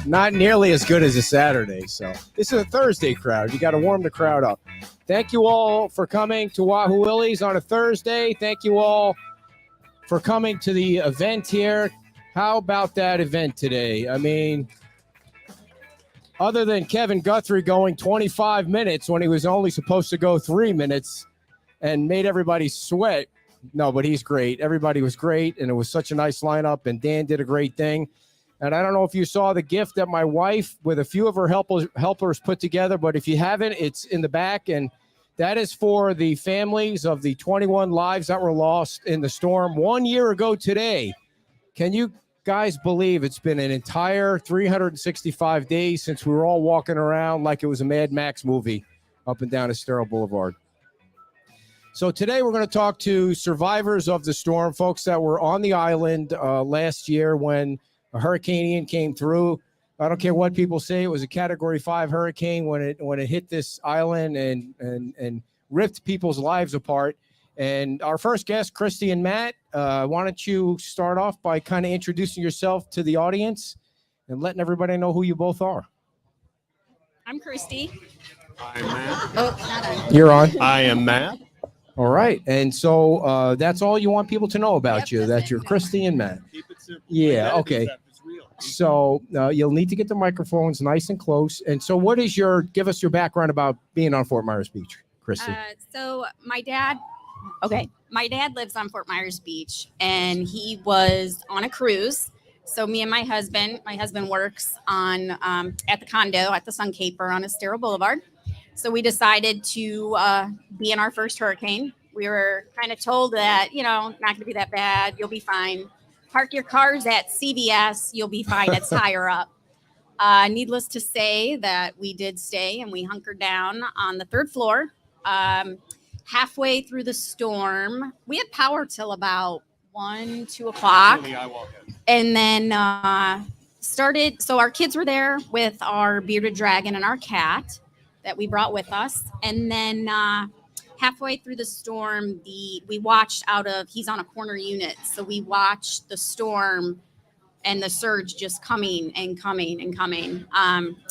Not nearly as good as a Saturday. So this is a Thursday crowd. You got to warm the crowd up. Thank you all for coming to Wahoo Willie's on a Thursday. Thank you all for coming to the event here. How about that event today? I mean, other than Kevin Guthrie going 25 minutes when he was only supposed to go 3 minutes and made everybody sweat. No, but he's great. Everybody was great, and it was such a nice lineup, and Dan did a great thing. And I don't know if you saw the gift that my wife with a few of her helpers put together, but if you haven't, it's in the back, and that is for the families of the 21 lives that were lost in the storm 1 year ago today. Can you guys believe it's been an entire 365 days since we were all walking around like it was a Mad Max movie up and down Estero Boulevard? So today we're going to talk to survivors of the storm, folks that were on the island last year when a Hurricane Ian came through. I don't care what people say, it was a Category 5 hurricane when it hit this island and ripped people's lives apart. And our first guest, Christy and Matt, why don't you start off by kind of introducing yourself to the audience and letting everybody know who you both are. I'm Christy. I'm Matt. Oh, not on. You're on. I am Matt. All right. And so that's all you want people to know about Yep, you, that's that it. you're Christy and Matt. Keep it simple. Yeah, My dad okay. is that. It's real. So you'll need to get the microphones nice and close. And so give us your background about being on Fort Myers Beach, Christy. So my dad lives on Fort Myers Beach, and he was on a cruise. So me and my husband works on at the condo at the Sun Caper on Estero Boulevard. So we decided to be in our first hurricane. We were kind of told that, not going to be that bad. You'll be fine. Park your cars at CVS. You'll be fine. It's higher up. Needless to say that we did stay, and we hunkered down on the third floor. Halfway through the storm, we had power till about 1, 2 o'clock. Really, I walk in. And then started. So our kids were there with our bearded dragon and our cat that we brought with us. And then halfway through the storm, we watched he's on a corner unit. So we watched the storm and the surge just coming and coming and coming.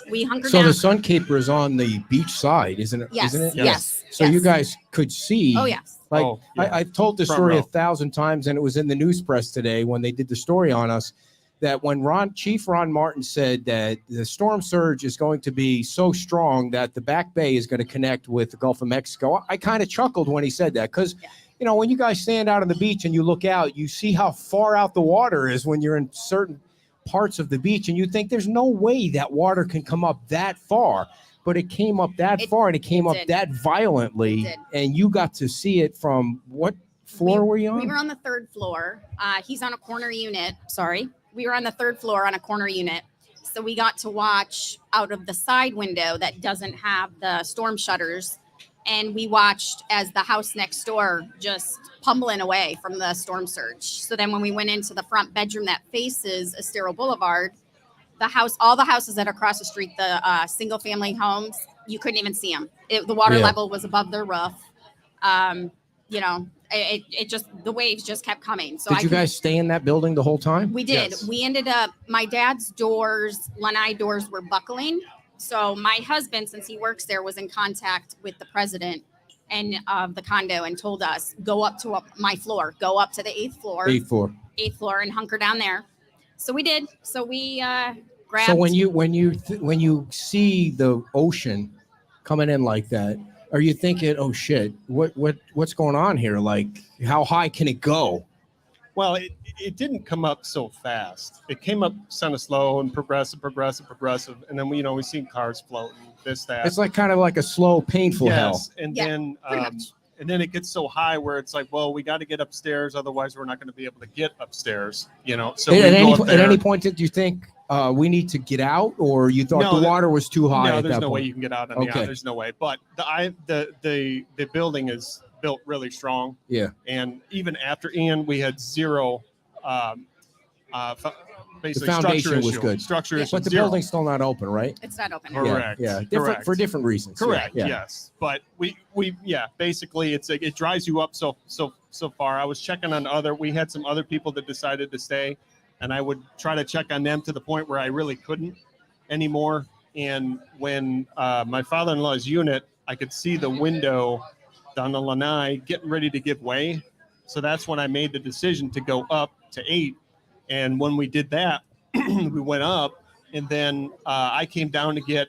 We hunkered down. So the Sun Caper is on the beach side, isn't it? Yes. Isn't it? Yes. So yes. you guys could see. Oh, yes. Like Oh, yeah. I've told the Front story row. 1,000 times, and it was in the news press today when they did the story on us, that when Chief Ron Martin said that the storm surge is going to be so strong that the Back Bay is going to connect with the Gulf of Mexico, I kind of chuckled when he said that because, when you guys stand out on the beach and you look out, you see how far out the water is when you're in certain parts of the beach, and you think there's no way that water can come up that far. But it came up that far, and it came up did. that violently, It did. and you got to see it from what floor were you on? We were on the third floor. He's on a corner unit. Sorry. We were on the third floor on a corner unit. So we got to watch out of the side window that doesn't have the storm shutters. And we watched as the house next door just pummeling away from the storm surge. So then when we went into the front bedroom that faces Estero Boulevard, all the houses that are across the street, the single family homes, you couldn't even see them. The water level was above their roof. It just, the waves just kept coming. So Did you guys stay in that building the whole time? We did. Yes. We ended up, my dad's lanai doors were buckling. So my husband, since he works there, was in contact with the president and of the condo and told us, go up to my floor, go up to the 8th floor. 8th floor. And hunker down there. So we did. So we grabbed. So when you see the ocean coming in like that, are you thinking, oh shit, what's going on here? Like, how high can it go? Well, it didn't come up so fast. It came up kind of slow and progressive. And then we seen cars floating, this, that. It's like kind of like a slow, painful hell. Yes. And Yeah, then pretty much. and then it gets so high where it's like, well, we got to get upstairs. Otherwise, we're not going to be able to get upstairs, So At we go up there. any point, did you think we need to get out, or you thought No, the water was too high? No, at there's that no way point? you can get out on the Okay. island. There's no way. But the building is built really strong. Yeah. And even after Ian, we had zero, basically The foundation structure was issue. good. Structure issue. But the zero. building's still not open, right? It's not open. Correct. Yeah. Correct. For different reasons. Correct. Yeah. Yes. But we basically it drives you up so far. I was checking on we had some other people that decided to stay. and I would try to check on them to the point where I really couldn't anymore. And when my father-in-law's unit, I could see the window down the lanai getting ready to give way. So that's when I made the decision to go up to 8. And when we did that, we went up, and then I came down to get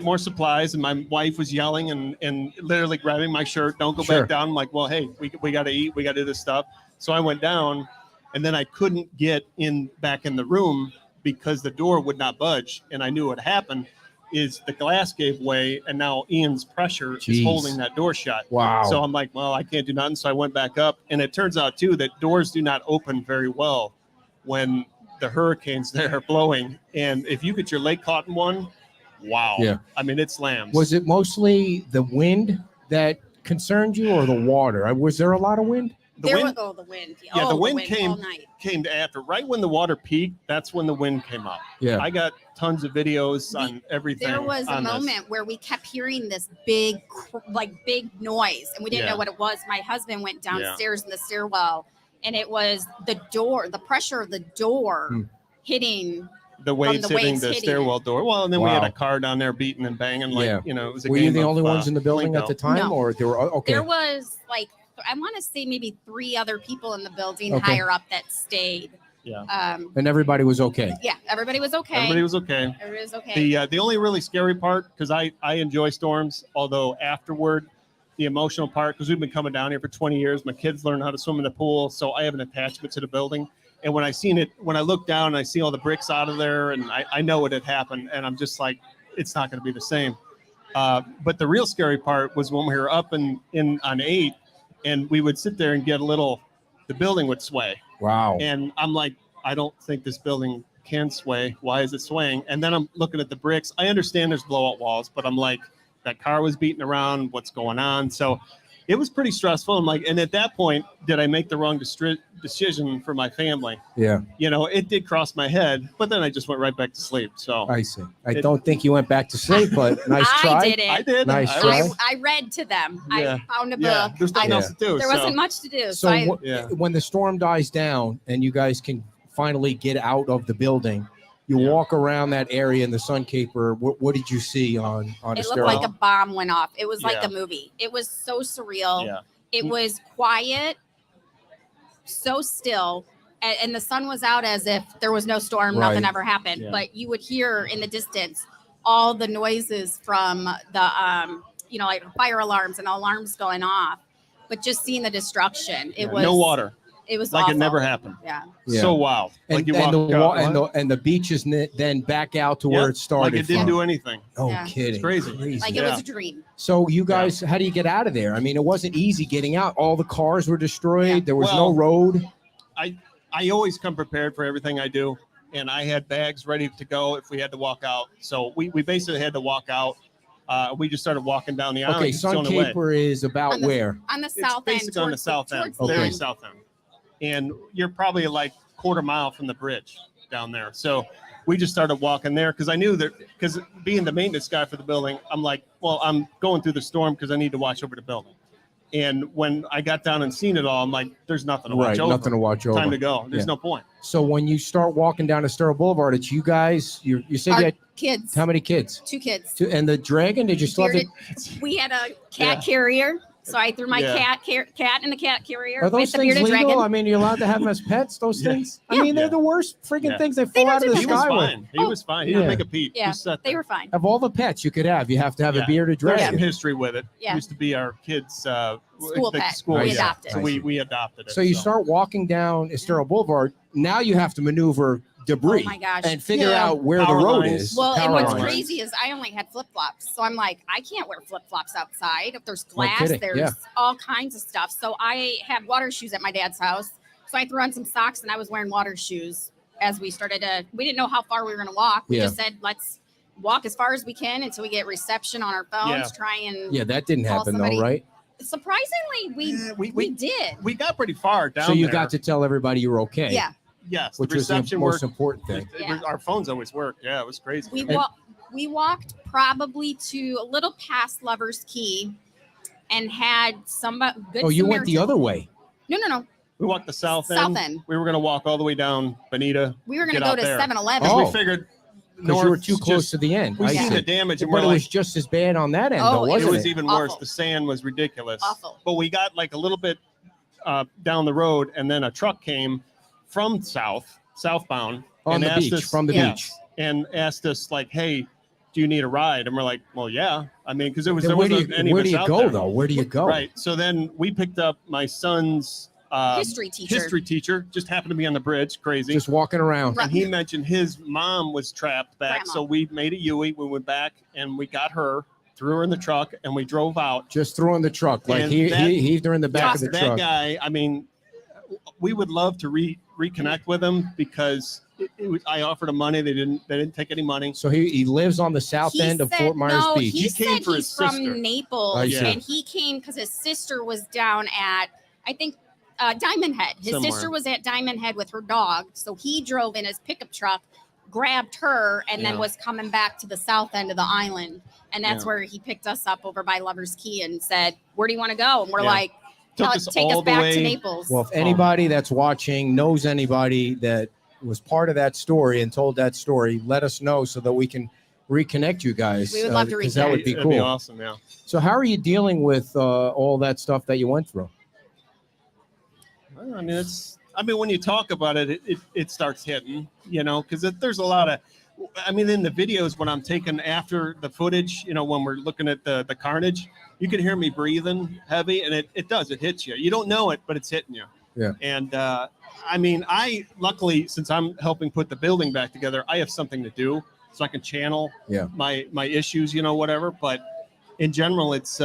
more supplies, and my wife was yelling and literally grabbing my shirt, don't go Sure. back down. I'm like, well, hey, we got to eat. We got to do this stuff. So I went down, and then I couldn't get back in the room because the door would not budge. And I knew what happened is the glass gave way, and now Ian's pressure Jeez. is holding that door shut. Wow. So I'm like, well, I can't do nothing. So I went back up, and it turns out too that doors do not open very well when the hurricane's there blowing. And if you get your leg caught in one, wow. Yeah. I mean, it slams. Was it mostly the wind that concerned you, or the water? Was there a lot of wind? the wind the wind. Yeah, the wind all night. came after, right when the water peaked. That's when the wind came up. Yeah. I got tons of videos on everything. There was a on this. moment where we kept hearing this big noise, and we didn't Yeah. know what it was. My husband went downstairs in the stairwell, and it was the door, the pressure of the door hitting. The waves the hitting waves the hitting stairwell door. Well, and then we had Wow. a car down there beating and banging. Like, Yeah. it was a Were game you the of, only ones in the building at Plinko. the time, No. or there were okay? There was I want to say maybe 3 other people in the building Okay. higher up that stayed. Yeah. And everybody was okay. Yeah, everybody was okay. Everybody was okay. Everybody was okay. The only really scary part, because I enjoy storms, although afterward, the emotional part, because we've been coming down here for 20 years. My kids learned how to swim in the pool, so I have an attachment to the building. And when I look down and I see all the bricks out of there, and I know what had happened, and I'm just like, it's not going to be the same. But the real scary part was when we were up in on 8, and we would sit there and get the building would sway. Wow. And I'm like, I don't think this building can sway. Why is it swaying? And then I'm looking at the bricks. I understand there's blowout walls, but I'm like, that car was beating around. What's going on? So it was pretty stressful. I'm like, and at that point, did I make the wrong decision for my family? Yeah, It did cross my head, but then I just went right back to sleep. So I see. I don't think you went back to sleep, but nice try. I did it. I did. Nice I try. was- I read to them. Yeah. I found a yeah, book. there's nothing Yeah. else to do. There so. wasn't much to do. So I, Yeah. when the storm dies down and you guys can finally get out of the building, you Yeah. walk around that area in the Sun Caper. What did you see on it the looked stairwell? like a bomb went off. It was like Yeah. a movie. It was so surreal. Yeah. It was quiet, so still, and the sun was out as if there was no storm, Right. nothing ever happened. Yeah. But you would hear in the distance all the noises from the like fire alarms and alarms going off. But just seeing the destruction, it was no water, It was like awful. it never happened. Yeah. Yeah. So wild. Like you and the walk out, and the beaches then back out to Yep, where it started. like it didn't from. do anything. Oh, Yeah. kidding! It's crazy. Like Yeah. it was a dream. So you guys, how do you get out of there? I mean, it wasn't easy getting out. All the cars were destroyed. Yeah. There was no Well, road. I always come prepared for everything I do, and I had bags ready to go if we had to walk out. So we basically had to walk out. We just started walking down the island. Okay, It's the Sun only way. Caper is about On the- where? On the It's south end. basically on the towards south end, towards the very end. south end, and you're probably like quarter mile from the bridge down there. So we just started walking there because I knew that, because being the maintenance guy for the building, I'm like, well, I'm going through the storm because I need to watch over the building. And when I got down and seen it all, I'm like, there's nothing to watch Right, over. nothing to watch over. Time to go. There's Yeah. no point. So when you start walking down Estero Boulevard, it's you guys. You said Our you had kids. how many kids? 2 kids. And the dragon? Did you still have Bearded- the, We had a cat Yeah. carrier, so I threw my Yeah. cat in the cat carrier Are those with the things bearded legal? dragon. I mean, you're allowed to have them as pets. Those Yeah. things. I Yeah. mean, they're Yeah. the worst freaking Yeah. things they They fall out of don't the do He was sky with. fine. He was fine. He Yeah. didn't make a peep. Yeah. He sat They there. were fine. Of all the pets you could have to have Yeah. a bearded There's dragon. some history with it. Yeah. Used to be our kids' School pet. School, We yeah. adopted. So we adopted it. So you start walking down Estero Boulevard. Now you have to maneuver debris Oh my gosh. and figure Yeah. out where the Power road lines. is. Well, and Power what's lines. crazy is I only had flip flops. So I'm like, I can't wear flip flops outside. If there's No glass, kidding, there's yeah. all kinds of stuff. So I had water shoes at my dad's house. So I threw on some socks and I was wearing water shoes as we started we didn't know how far we were going to walk. We Yeah. just said, let's walk as far as we can until we get reception on our phones. Yeah. Try and Yeah, that didn't Call happen somebody. though, right? surprisingly, Yeah, we did. We got pretty far down So you there. got to tell everybody you were okay. Yeah. Yes, Which the was the reception most worked. important thing. Yeah. Our phones always work. Yeah, it was crazy. We walked probably to a little past Lover's Key and had some good Oh, you went the Samaritan- other way. No. We walked the south end. South end. We were going to walk all the way down Bonita. We were going to Get go out to there. 7-Eleven. Oh. We figured Because you were north too close just- to the end. We I seen see. the damage, and But we're it like, was just as bad on that end, Oh, though, it it wasn't was it? even Awful. worse. The sand was ridiculous. Awful. But we got like a little bit down the road, and then a truck came from southbound On and the asked beach, us- from the yeah, beach. and asked us like, "Hey, do you need a ride?" And we're like, "Well, yeah." I mean, because Then there where do wasn't any you, of where do us you out go, there. though? Where do you go? Right. So then we picked up my son's History teacher. history teacher. Just happened to be on the bridge. Crazy. Just walking around. Right. And he mentioned his mom was trapped back. Grandma. So we made a Yui. We went back and we got her, threw her in the truck, and we drove out. Just throw in the truck. Like And he that- heaved her in the back of the that truck. guy, I mean, we would love to reconnect with him because I offered him money. They didn't take any money. So he lives on the south He end of said- Fort Myers no, Beach. He, He came said for he's his from sister. Naples, I see. and he came because his sister was down at, I think, Diamond Head. His Somewhere. sister was at Diamond Head with her dog, so he drove in his pickup truck, grabbed her, and then Yeah. was coming back to the south end of the island. And that's Yeah. where he picked us up over by Lover's Key and said, "Where do you want to go?" And we're Yeah. like, Took "Tell- us "Take all us the back way. to Naples." Well, if anybody that's watching knows anybody that was part of that story and told that story, let us know so that we can reconnect you guys. We would love to 'cause that would be That'd cool. be awesome. Yeah. So how are you dealing with all that stuff that you went through? I mean, when you talk about it, it starts hitting, because there's a lot of, I mean, in the videos when I'm taking after the footage, when we're looking at the carnage, you can hear me breathing heavy, and it hits you. You don't know it, but it's hitting you. Yeah. And I mean, luckily, since I'm helping put the building back together, I have something to do, so I can channel Yeah. my issues, whatever. But in general, it's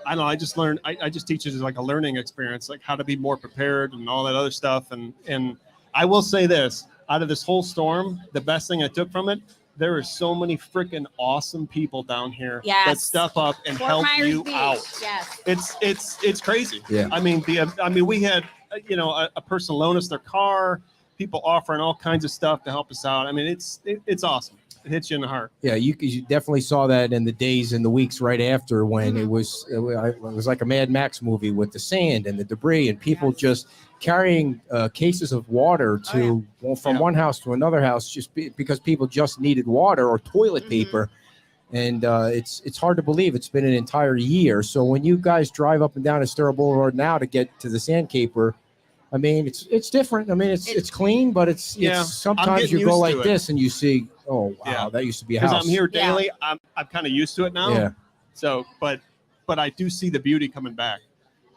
I don't know. I just learned. I just teach it as like a learning experience, like how to be more prepared and all that other stuff. And I will say this: out of this whole storm, the best thing I took from it, there are so many freaking awesome people down here that Yes. step up and Fort help Myers you Beach. out. Yes. It's crazy. Yeah. I mean, we had a person loan us their car, people offering all kinds of stuff to help us out. I mean, it's awesome. It hits you in the heart. Yeah, you definitely saw that in the days and the weeks right after when it was like a Mad Max movie with the sand and the debris and people just carrying cases of water to from Yeah. one house to another house because people just needed water or toilet Mhm. paper. And it's hard to believe it's been an entire year. So when you guys drive up and down Estero Boulevard now to get to the Sand Caper, I mean, it's different. I mean, it's clean, but it's Yeah, I'm sometimes getting you go used like to it. this and you see, oh wow, Yeah. that used to be a Because house. I'm here Yeah. daily, I'm kind of used to it now. Yeah. So, but I do see the beauty coming back,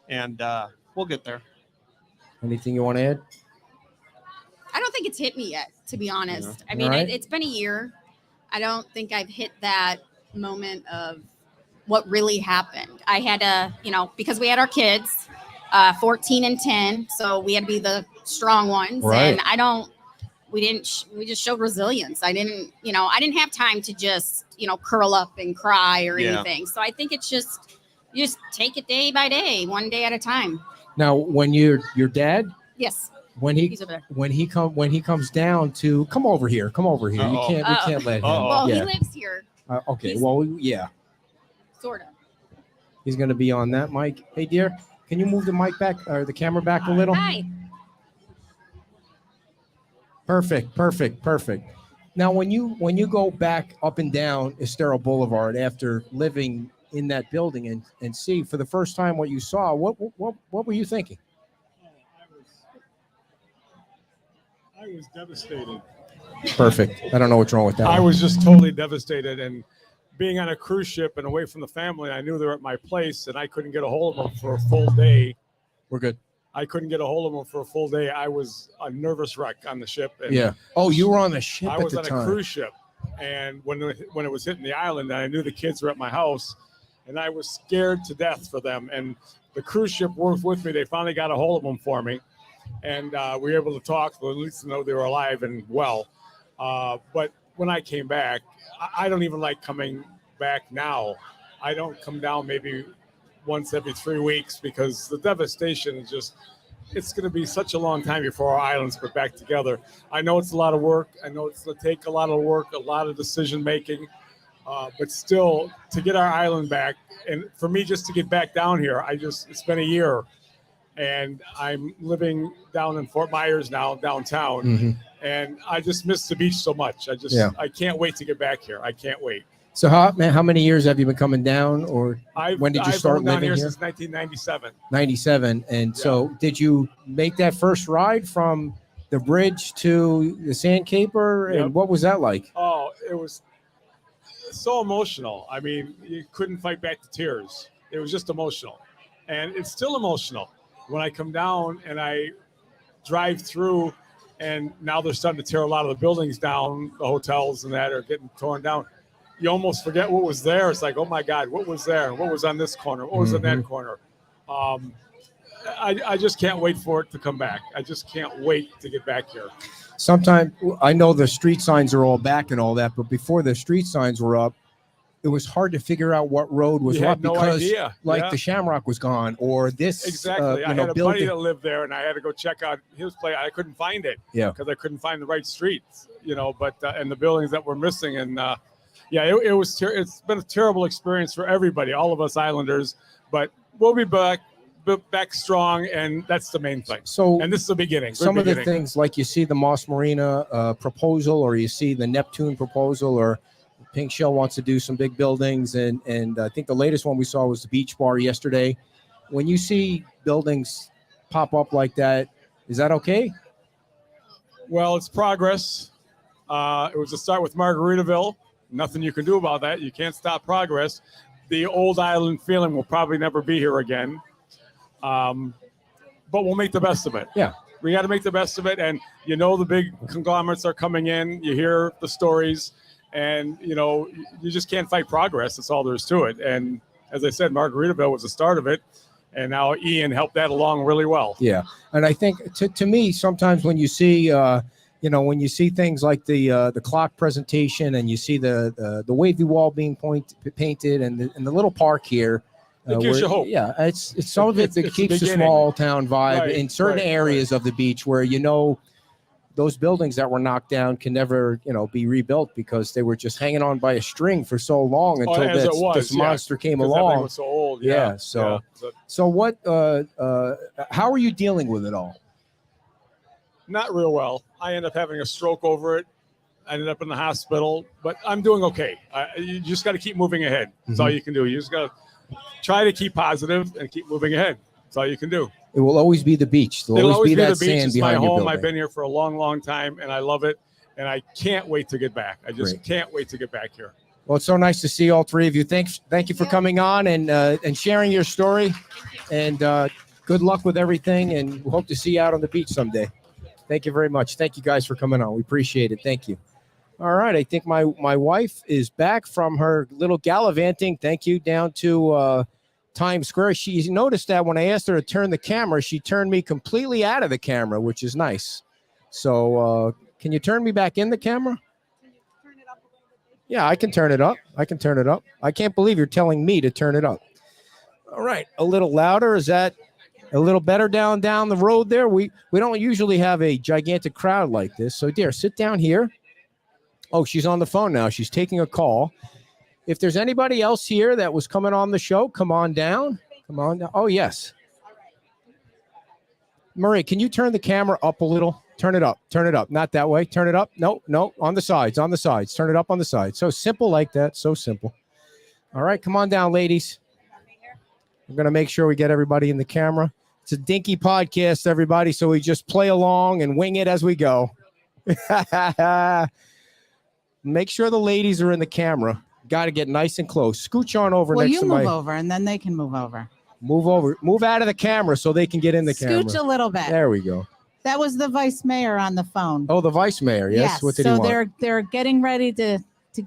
and we'll get there. Anything you want to add? I don't think it's hit me yet, to be honest. Yeah. I mean, Alright. it's been a year. I don't think I've hit that moment of what really happened. I had to, because we had our kids, 14 and 10, so we had to be the strong ones. Right. And we just showed resilience. I didn't have time to just, curl up and cry or Yeah. anything. So I think it's you just take it day by day, one day at a time. Now, when your dad, Yes, when he he's over there. when he comes down to come over here. You Uh-oh. can't we can't let him. Uh-oh. Well, yeah. he lives here, Okay. he's- Well, yeah. sort of. He's going to be on that mic. Hey, dear, can you move the mic back or the camera back a little? Hi. Perfect. Now, when you go back up and down Estero Boulevard after living in that building and see for the first time what you saw, what were you thinking? I was devastated. Perfect. I don't know what's wrong with that. I one. was just totally devastated. And being on a cruise ship and away from the family, I knew they were at my place and I couldn't get a hold of them for a full day. We're good. I couldn't get a hold of them for a full day. I was a nervous wreck on the ship. And Yeah. Oh, you were on the ship I at was the on time. a cruise ship. And when it was hitting the island, I knew the kids were at my house and I was scared to death for them. And the cruise ship worked with me. They finally got a hold of them for me. And we were able to talk, so at least to know they were alive and well. But when I came back, I don't even like coming back now. I don't come down maybe once every 3 weeks because the devastation is just, it's going to be such a long time before our islands get back together. I know it's a lot of work. I know it's going to take a lot of work, a lot of decision making. But still, to get our island back, and for me just to get back down here, it's been a year. and I'm living down in Fort Myers now, downtown, and I just miss the beach so much. I can't wait to get back here. I can't wait. So how many years have you been coming down, or when did you start I've been down living here here? since 1997. 97. And so did you make that first ride from the bridge to the Sand Caper? Yep. And what was that like? Oh, it was so emotional. I mean, you couldn't fight back the tears. It was just emotional. And it's still emotional when I come down and I drive through, and now they're starting to tear a lot of the buildings down. The hotels and that are getting torn down. You almost forget what was there. It's like, oh my God, what was there? What was on this corner? What was in that corner? I just can't wait for it to come back. I just can't wait to get back here. Sometimes I know the street signs are all back and all that, but before the street signs were up, it was hard to figure out what road was You what had no because idea. like the Shamrock was gone or this Exactly. I had a buddy that lived there, and I had to go check out his place. I couldn't find it because I couldn't find the right streets, but and the buildings that were missing. And it's been a terrible experience for everybody, all of us Islanders, but we'll be back strong, and that's the main thing. So, and this is the beginning. Some of the things, like you see the Moss Marina proposal, or you see the Neptune proposal, or Pink Shell wants to do some big buildings, and I think the latest one we saw was the Beach Bar yesterday. When you see buildings pop up like that, is that okay? Well, it's progress. It was a start with Margaritaville. Nothing you can do about that. You can't stop progress. The old island feeling will probably never be here again. But we'll make the best of it. Yeah. We got to make the best of it. And, the big conglomerates are coming in. You hear the stories, and, you just can't fight progress. That's all there is to it. And as I said, Margaritaville was the start of it. And now Ian helped that along really well. Yeah. And I think to me, sometimes when you see, when you see things like the clock presentation, and you see the wavy wall being painted and the little park here, it gives you hope. Yeah, it's some of it that keeps the small town vibe in certain areas of the beach where those buildings that were knocked down can never be rebuilt because they were just hanging on by a string for so long until this monster came along. Was so old. So what? How are you dealing with it all? Not real well. I ended up having a stroke over it. I ended up in the hospital, but I'm doing okay. You just got to keep moving ahead. That's all you can do. You just got to try to keep positive and keep moving ahead. That's all you can do. It will always be the beach. There'll always be that sand it's my behind your home. building. I've been here for a long, long time, and I love it. And I can't wait to get back. I just can't wait to get back here. Well, it's so nice to see all three of you. Thank you for coming on and sharing your story. And good luck with everything. And we hope to see you out on the beach someday. Thank you very much. Thank you guys for coming on. We appreciate it. Thank you. All right. I think my wife is back from her little gallivanting. Thank you. Down to Times Square. She noticed that when I asked her to turn the camera, she turned me completely out of the camera, which is nice. So can you turn me back in the camera? Yeah, I can turn it up. I can't believe you're telling me to turn it up. All right. A little louder. Is that a little better down the road there? We don't usually have a gigantic crowd like this. So, dear, sit down here. Oh, she's on the phone now. She's taking a call. If there's anybody else here that was coming on the show, come on down. Come on down. Oh, yes. Marie, can you turn the camera up a little? Turn it up. Not that way. Turn it up. No. On the sides. Turn it up on the sides. So simple like that. So simple. All right. Come on down, ladies. I'm going to make sure we get everybody in the camera. It's a dinky podcast, everybody. So we just play along and wing it as we go. Make sure the ladies are in the camera. Got to get nice and close. Scooch on over next to my... Well, you move over, and then they can move over. Move over. Move out of the camera so they can get in the camera. Scooch a little bit. There we go. That was the vice mayor on the phone. Oh, the vice mayor. Yes. What did he want? So they're getting ready to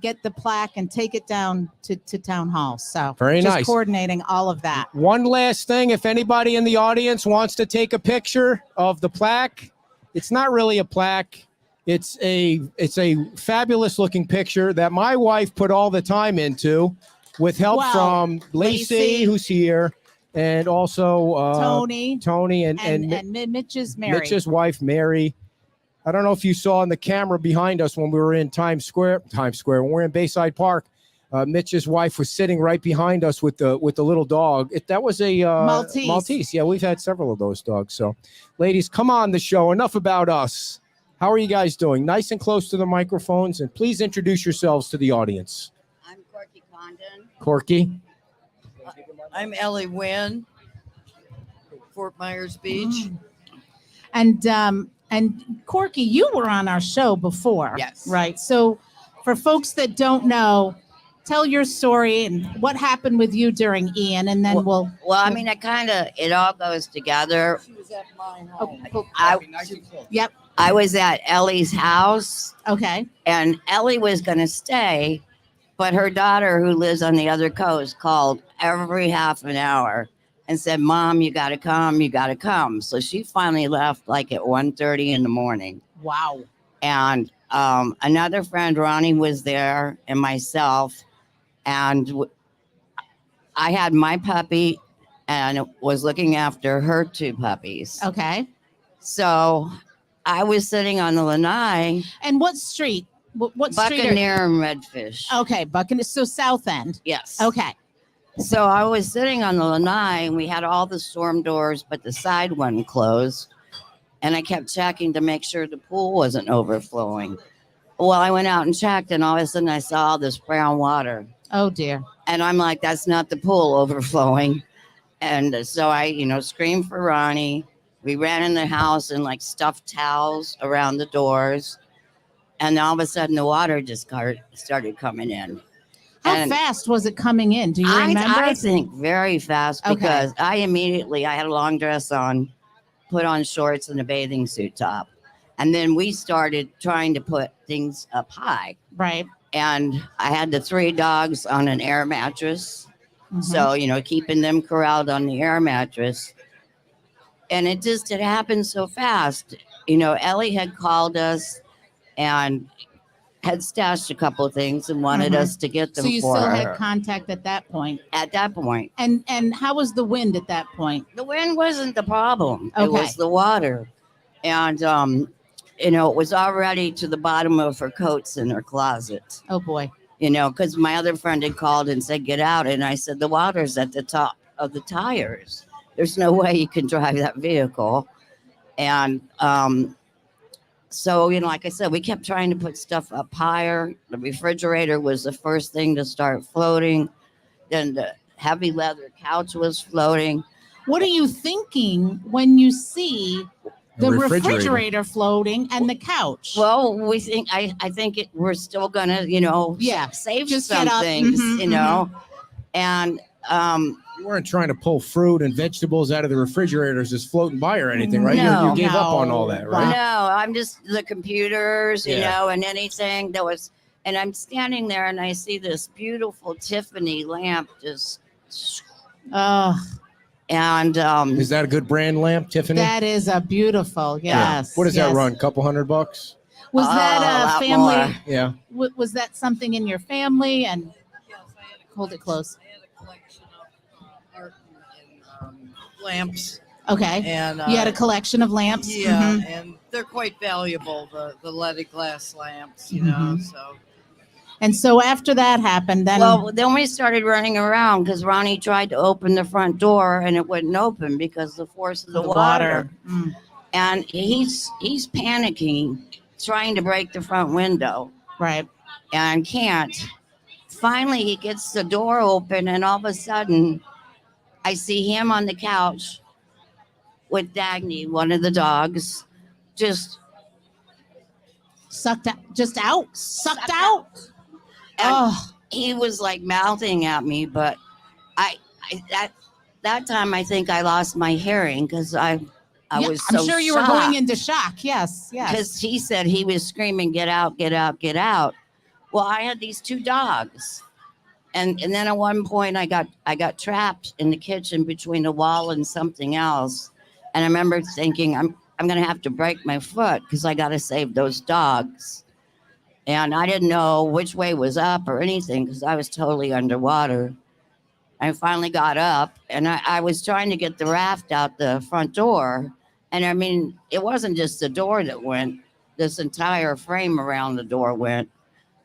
get the plaque and take it down to town hall. So very just nice. Coordinating all of that. One last thing. If anybody in the audience wants to take a picture of the plaque, it's not really a plaque. It's a fabulous looking picture that my wife put all the time into with help from Lacey, who's here, and also Tony and Mitch's Mary. Mitch's wife, Mary. I don't know if you saw in the camera behind us when we were in Times Square, when we were in Bayside Park, Mitch's wife was sitting right behind us with the little dog. That was a Maltese. Maltese. Yeah, we've had several of those dogs. So, ladies, come on the show. Enough about us. How are you guys doing? Nice and close to the microphones, and please introduce yourselves to the audience. I'm Corky Condon. Corky. I'm Ellie Wynn, Fort Myers Beach. And Corky, you were on our show before. Yes. Right. So for folks that don't know, tell your story and what happened with you during Ian, and then we'll. Well, I mean, it all goes together. Oh, I, I was at Ellie's house, okay. and Ellie was going to stay, but her daughter, who lives on the other coast, called every half an hour and said, "Mom, you got to come. You got to come." So she finally left like at 1:30 in the morning. Wow. And another friend, Ronnie, was there, and myself. And I had my puppy and was looking after her two puppies. Okay. So I was sitting on the lanai, And what street? What street? Buccaneer and Redfish. Okay, Buccaneer. So South End. Yes. Okay. So I was sitting on the lanai, and we had all the storm doors, but the side one closed. And I kept checking to make sure the pool wasn't overflowing. Well, I went out and checked, and all of a sudden I saw all this brown water. Oh dear. And I'm like, that's not the pool overflowing. And so I, screamed for Ronnie. We ran in the house and like stuffed towels around the doors. And all of a sudden the water just started coming in. How And fast was it coming in? Do you remember? I think very fast, Okay. because I had a long dress on, put on shorts and a bathing suit top. And then we started trying to put things up high. Right. And I had the 3 dogs on an air mattress. Mhm. So, keeping them corralled on the air mattress. And it happened so fast. Ellie had called us and had stashed a couple of things and wanted Mhm. us to get them So you for still her. had contact at that point. At that point, And how was the wind at that point? the wind wasn't the problem. It Okay. was the water. And, it was already to the bottom of her coats in her closet, Oh boy. because my other friend had called and said, get out. And I said, the water's at the top of the tires. There's no way you can drive that vehicle. And so, like I said, we kept trying to put stuff up higher. The refrigerator was the first thing to start floating. Then the heavy leather couch was floating. What are you thinking when you see the refrigerator floating and the couch? Well, I think we're still gonna, Yeah, save just some get up. things, Mhm, and You weren't trying to pull fruit and vegetables out of the refrigerators just floating by or anything, right? No. You gave up on No. all that, no, right? I'm just the computers, Yeah. and anything that was, and I'm standing there and I see this beautiful Tiffany lamp just, Oh, and Is that a good brand lamp, Tiffany? that is a beautiful. Yes. What does yes. that run? Couple $100? Was Oh, a that a lot family? more. Yeah. Was that something in your family? And hold it close. I had a collection of art and lamps, Okay. and You had a collection of lamps. yeah, Mhm. and they're quite valuable. The leaded glass lamps, Mhm. So And so after that happened, then well, then we started running around because Ronnie tried to open the front door and it wouldn't open because the force of the water. Mm. And he's panicking, trying to break the front window Right. and can't. Finally, he gets the door open, and all of a sudden, I see him on the couch with Dagny, one of the dogs, just Sucked out. Just out. Sucked out. and Oh. he was like mouthing at me, but I that time I think I lost my hearing because I Yeah, was I'm so sure you were going into shock. Yes. Yes. because he said he was screaming, "Get out! Get out! Get out!" Well, I had these 2 dogs, and then at one point I got trapped in the kitchen between a wall and something else, and I remember thinking I'm gonna have to break my foot because I got to save those dogs, and I didn't know which way was up or anything because I was totally underwater. I finally got up and I was trying to get the raft out the front door. And I mean, it wasn't just the door that went, this entire frame around the door went,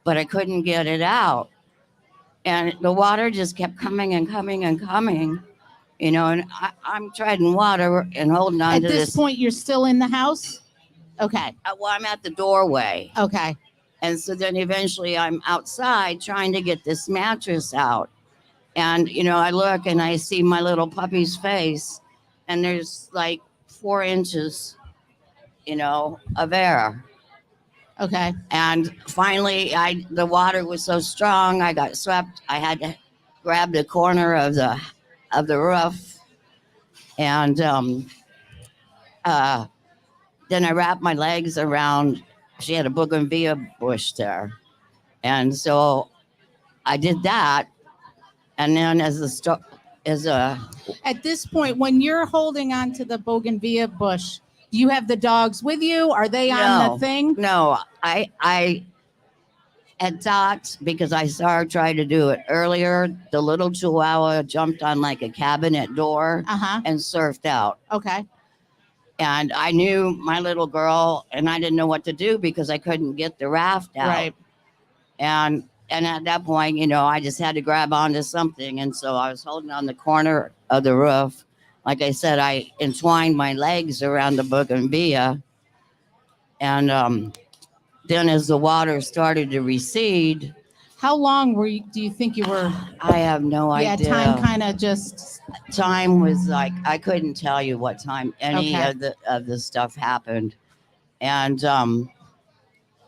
but I couldn't get it out. And the water just kept coming and coming and coming, you know, and I'm treading water and holding on At to this this. point, you're still in the house? Okay. Well, I'm at the doorway. Okay. And so then eventually I'm outside trying to get this mattress out. And, you know, I look and I see my little puppy's face, and there's like 4 inches, you know, of air. Okay. And finally, the water was so strong, I got swept. I had to grab the corner of the roof, and then I wrapped my legs around. She had a bougainvillea bush there, and so I did that. And then as a At this point, when you're holding on to the bougainvillea bush, do you have the dogs with you? Are they on No. the thing? no, I had thought, because I saw her try to do it earlier, the little chihuahua jumped on like a cabinet door Uh-huh. and surfed out. Okay. And I knew my little girl, and I didn't know what to do because I couldn't get the raft out. Right. And at that point, you know, I just had to grab onto something. And so I was holding on the corner of the roof. Like I said, I entwined my legs around the bougainvillea. And then as the water started to recede, How long do you think you were? I have no idea. Time kind of just. Time was like, I couldn't tell you what time any Okay. of the stuff happened. And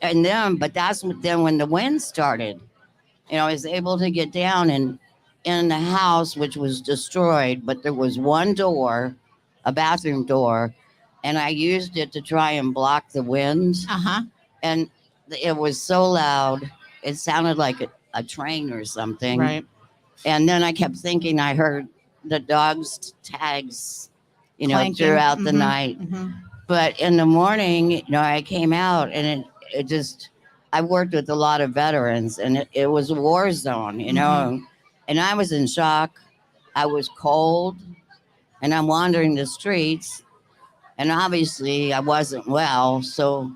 then, but then when the wind started, you know, I was able to get down and in the house, which was destroyed, but there was one door, a bathroom door, and I used it to try and block the wind. Uh-huh. And it was so loud, it sounded like a train or something. Right. And then I kept thinking I heard the dogs' tags, you know, Clanking. throughout the Mhm. night. Mhm. But in the morning, you know, I came out and it just, I worked with a lot of veterans, and it was a war zone, you know, and I was in shock. I was cold, and I'm wandering the streets, and obviously I wasn't well. So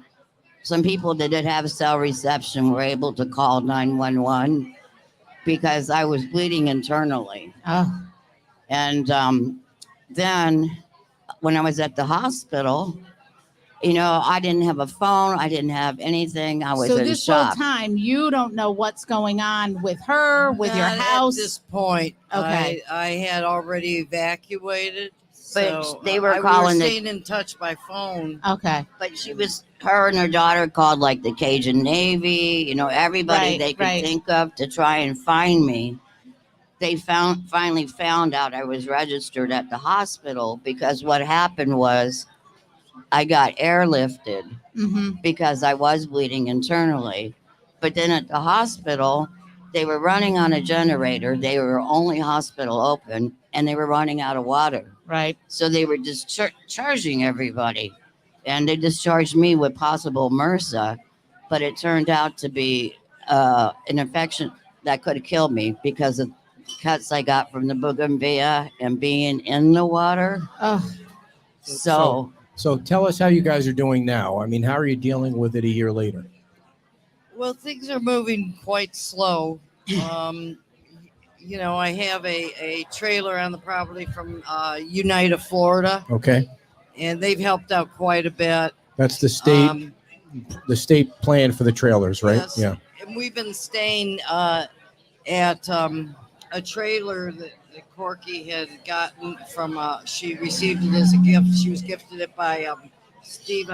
some people that did have cell reception were able to call 911 because I was bleeding internally. Oh. And then when I was at the hospital, you know, I didn't have a phone. I didn't have anything. I was So in this shock. whole time, you don't know what's going on with her, with your Not house. At this point, Okay. I had already evacuated. But So they were we calling the- staying in touch by phone. Okay. But her and her daughter called like the Cajun Navy, you know, everybody Right, they could right. think of to try and find me. They finally found out I was registered at the hospital, because what happened was I got airlifted Mm-hmm. because I was bleeding internally. But then at the hospital, they were running on a generator. They were only hospital open, and they were running out of water. Right. So they were discharging everybody, and they discharged me with possible MRSA, but it turned out to be an infection that could have killed me because of cuts I got from the bougainvillea and being in the water. Oh. So tell us how you guys are doing now. I mean, how are you dealing with it a year later? Well, things are moving quite slow. You know, I have a trailer on the property from Unita, Florida, Okay, and they've helped out quite a bit. that's the state Um, plan for the trailers, right? Yes. Yeah. And we've been staying at a trailer that Corky had gotten from, she received it as a gift. She was gifted it by Steve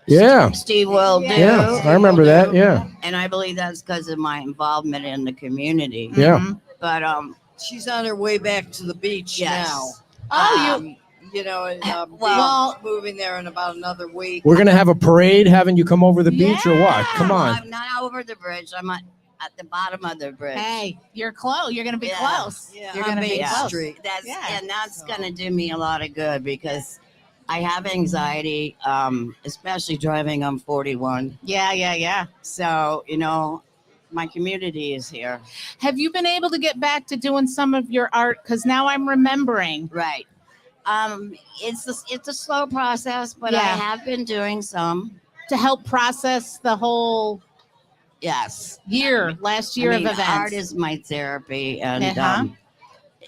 Yeah. Steve will do. Yeah. I remember that. Yeah. And I believe that's because of my involvement in the community. Yeah. Mhm. But She's on her way back to the beach yes. now. Oh, You know, and Well- moving there in about another week. We're gonna have a parade having you come over the beach or what? Come on. I'm not over the bridge. I'm at the bottom of the bridge. Hey, you're close. You're going to be Yeah. close. Yeah, You're on going to be Main close. Street. Yeah. That's So- gonna do me a lot of good because I have anxiety, especially driving on 41. Yeah. So, you know, my community is here. Have you been able to get back to doing some of your art? Because now I'm remembering. Right. It's a slow process, but I Yeah. have been doing some. To help process the whole Yes. last year I mean, of events. art is my therapy, and Uh-huh.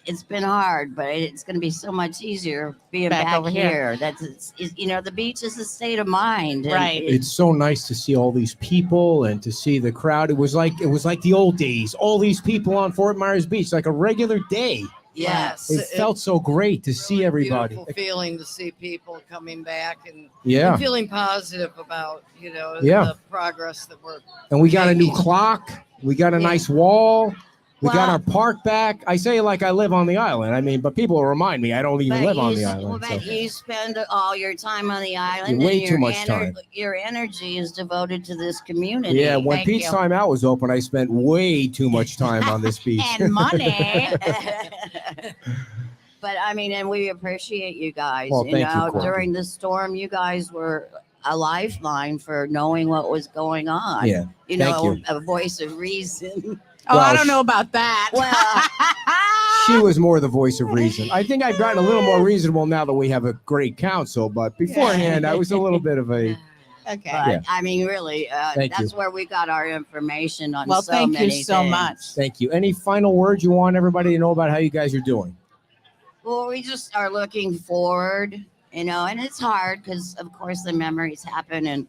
it's been hard, but it's going to be so much easier being Back back, over here. here. The beach is a state of mind, and Right. It's so nice to see all these people and to see the crowd. It was like the old days. All these people on Fort Myers Beach, like a regular day. yes, It felt so great to see everybody. Beautiful feeling to see people coming back and Yeah, feeling positive about Yeah. the progress that we're. and we got a new clock. We got a Yeah. nice wall. We got Well- our park back. I say it like I live on the island. I mean, but people remind me I don't even live on the island. But so. you spend all your time on the island. Way and too much time. Your energy is devoted to this community. Yeah, when Thank Pete's you. Time Out was open, I spent way too much time on this beach. And money. But I mean, and we appreciate you guys. Well, thank you, Courtney. During the storm, you guys were a lifeline for knowing what was going on. Yeah, You thank know, you. a voice of reason. Oh, I Well, don't know about that. Well, she was more the voice of reason. I think I've gotten a little more reasonable now that we have a great council, but beforehand, I was a little bit of a. Okay. but Yeah. I mean, really, Thank that's you. where we got our information on Well, so thank you many so things. much. Thank you. Any final words you want everybody to know about how you guys are doing? Well, we just are looking forward, and it's hard because, of course, the memories happen. And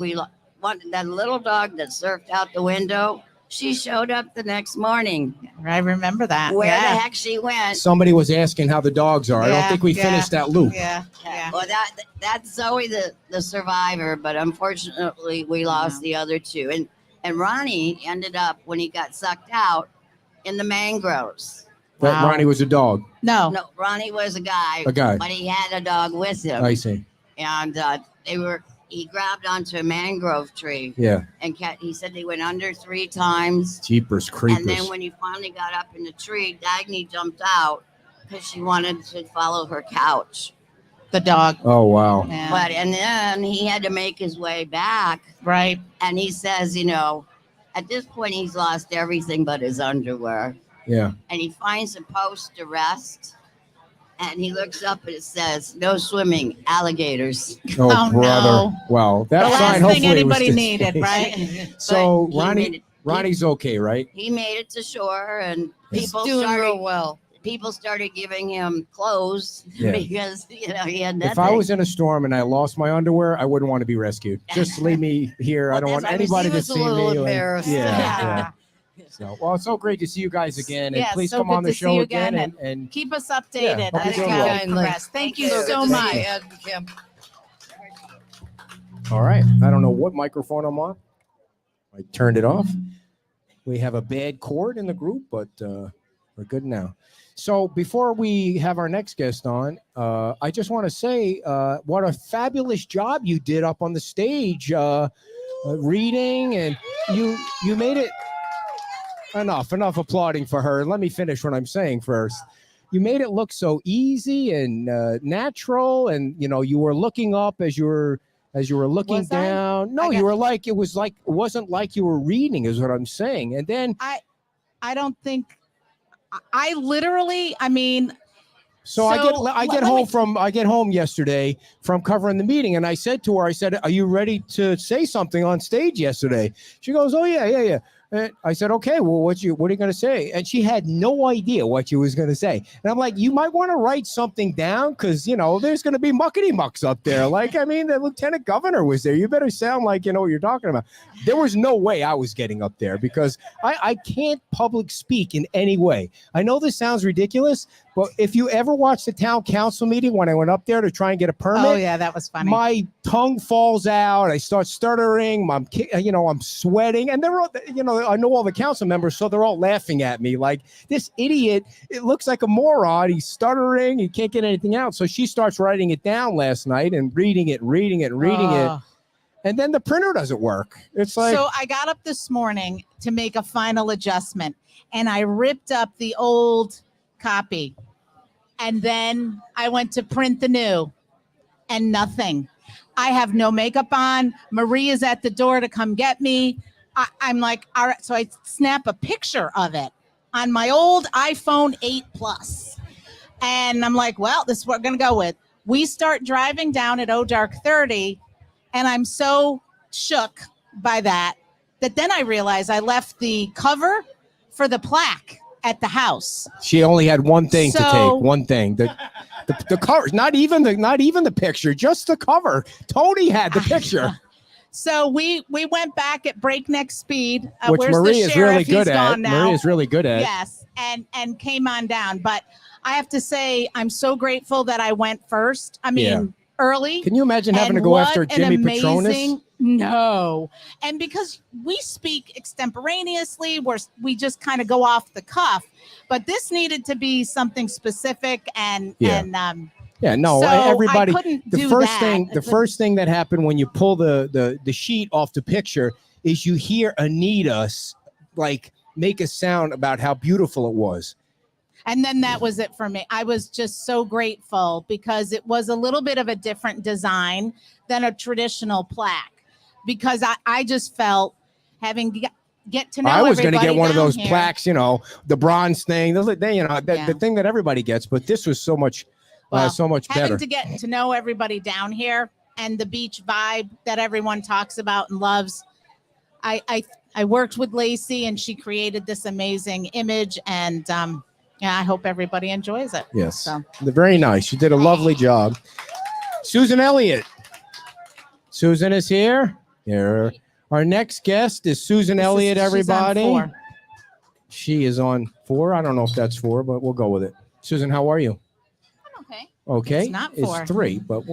we want that little dog that surfed out the window. She showed up the next morning. I remember that. Where yeah. the heck she went? Somebody was asking how the dogs are. I don't Yeah, think we yeah, finished that loop. Yeah. Yeah. Well, that's Zoe, the survivor, but unfortunately, we lost the other two. And Ronnie ended up when he got sucked out in the mangroves. That Wow. Ronnie was a dog. No. No, Ronnie was a guy, A guy. but he had a dog with him, I see. and he grabbed onto a mangrove tree. Yeah. And he said he went under 3 times. Jeepers creepers. And then when he finally got up in the tree, Dagny jumped out because she wanted to follow her couch. The dog. Oh, wow. Yeah. But and then he had to make his way back. Right. And he says, at this point he's lost everything but his underwear. Yeah. And he finds a post to rest. And he looks up and it says, "No swimming, alligators." Oh, Oh, brother. no. Well, that The last sign thing hopefully was anybody just- needed, right? So But he Ronnie, made it- Ronnie's okay, right? He made it to shore, and He's people doing started real well. giving him clothes Yeah. because he had nothing. If I was in a storm and I lost my underwear, I wouldn't want to be rescued. Just leave me here. I Well, don't want that's- I mean, anybody he to was a see little me. embarrassed. Yeah. So, well, it's so great to see you guys again, and Yeah, please so come good on the to see show you again. again, And Keep us updated Yeah, hope as you're we doing well. progress. Thank you Thank so you. much. Ed and Kim. all right, I don't know what microphone I'm on. I turned it off. We have a bad cord in the group, but we're good now. So before we have our next guest on, I just want to say what a fabulous job you did up on the stage, reading, and you made it. Enough applauding for her. Let me finish what I'm saying first. You made it look so easy and natural, and you were looking up as you were looking Was I? down. No, I got- you were like it wasn't like you were reading, is what I'm saying. And then I don't think I literally, I mean, so I So, I get home yesterday from covering the meeting, and I said to her, "Are you ready to say something on stage yesterday?" She goes, "Oh yeah." And I said, "Okay, well, what are you going to say?" And she had no idea what she was going to say. And I'm like, "You might want to write something down because there's going to be muckety mucks up there. Like, I mean, the lieutenant governor was there. You better sound like you know what you're talking about." There was no way I was getting up there because I can't public speak in any way. I know this sounds ridiculous, but if you ever watched the town council meeting when I went up there to try and get a permit, oh yeah, that was funny. my tongue falls out. I start stuttering. I'm sweating, and they're all, I know all the council members, so they're all laughing at me like this idiot. It looks like a moron. He's stuttering. He can't get anything out. So she starts writing it down last night and reading it, Oh. and then the printer doesn't work. It's like So I got up this morning to make a final adjustment and I ripped up the old copy. And then I went to print the new and nothing. I have no makeup on. Marie is at the door to come get me. I'm like, all right. So I snap a picture of it on my old iPhone 8 Plus. And I'm like, well, this is what we're going to go with. We start driving down at Dark 30. And I'm so shook by that that then I realized I left the cover for the plaque at the house. She only had one thing to So- take. One thing. The cover, not even the picture, just the cover. Tony had the picture, So we went back at breakneck speed. which Where's the Maria's sheriff? really good He's at. gone now. Maria's really good at. Yes, and came on down. But I have to say, I'm so grateful that I went first. I mean, Yeah. early. Can you imagine having And to go what after an Jimmy Petronas? amazing- No, and because we speak extemporaneously, we just kind of go off the cuff. But this needed to be something specific, and Yeah. Yeah, no, so everybody. I couldn't The do first that. thing, the first thing that happened when you pull the sheet off the picture is you hear Anita like make a sound about how beautiful it was. And then that was it for me. I was just so grateful because it was a little bit of a different design than a traditional plaque. Because I just felt having get to know. I was going to everybody get one of down those here. plaques, you know, the bronze thing, the Yeah. thing that everybody gets. But this was so much, Well, so much having better. to get to know everybody down here and the beach vibe that everyone talks about and loves. I worked with Lacey and she created this amazing image, and yeah, I hope everybody enjoys it. Yes, So. they're very nice. You did a lovely job. Susan Elliott. Susan is here. Here. Our next guest is Susan This is- Elliott, she's on everybody. 4. She is on 4. I don't know if that's 4, but we'll go with it. Susan, how are you? Okay. Okay. It's not 4. It's 3, but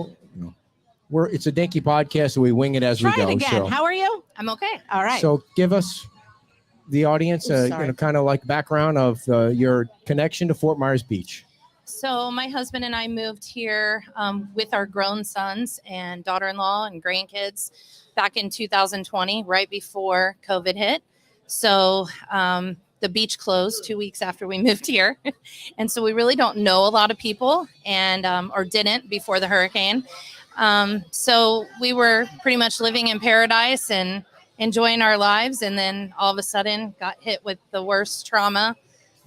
it's a dinky podcast, so we wing it as Try we go. it again. So, How are you? I'm okay. All right. so give us the audience, Ooh, sorry. kind of like background of your connection to Fort Myers Beach. So my husband and I moved here with our grown sons and daughter-in-law and grandkids back in 2020, right before COVID hit. So the beach closed 2 weeks after we moved here, and so we really don't know a lot of people, and or didn't before the hurricane. So we were pretty much living in paradise and enjoying our lives, and then all of a sudden got hit with the worst trauma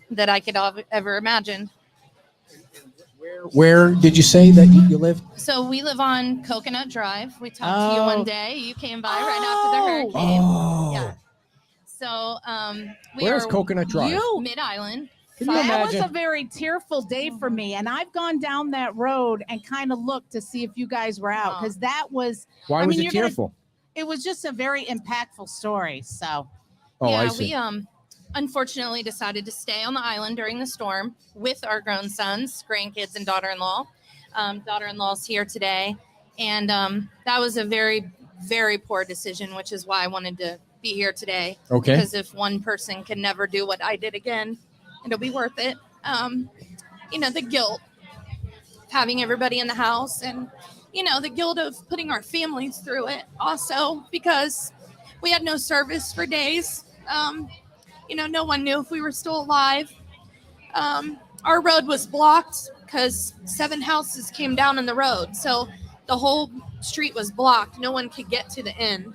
that I could ever imagine. Where did you say that you live? So we live on Coconut Drive. We talked to you Oh. one day. You came by right after the hurricane. Oh, Yeah. So we where's are Coconut Drive? Mid Island. Can you that was imagine? a very tearful day for me, and I've gone down that road and kind of looked to see if you guys were out, because that was Why I was mean, it you're gonna- tearful? it was just a very impactful story. So Oh, I Yeah, see. we unfortunately decided to stay on the island during the storm with our grown sons, grandkids, and daughter-in-law. Daughter-in-law's here today, and that was a very, very poor decision, which is why I wanted to be here today. Okay. Because if one person can never do what I did again, it'll be worth it. The guilt of having everybody in the house, and the guilt of putting our families through it also, because we had no service for days. No one knew if we were still alive. Our road was blocked because 7 houses came down in the road. So the whole street was blocked. No one could get to the end.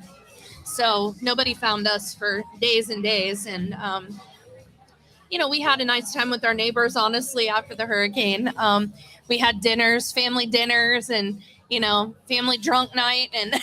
So nobody found us for days and days. And, we had a nice time with our neighbors, honestly, after the hurricane. We had dinners, family dinners, and, family drunk night. And,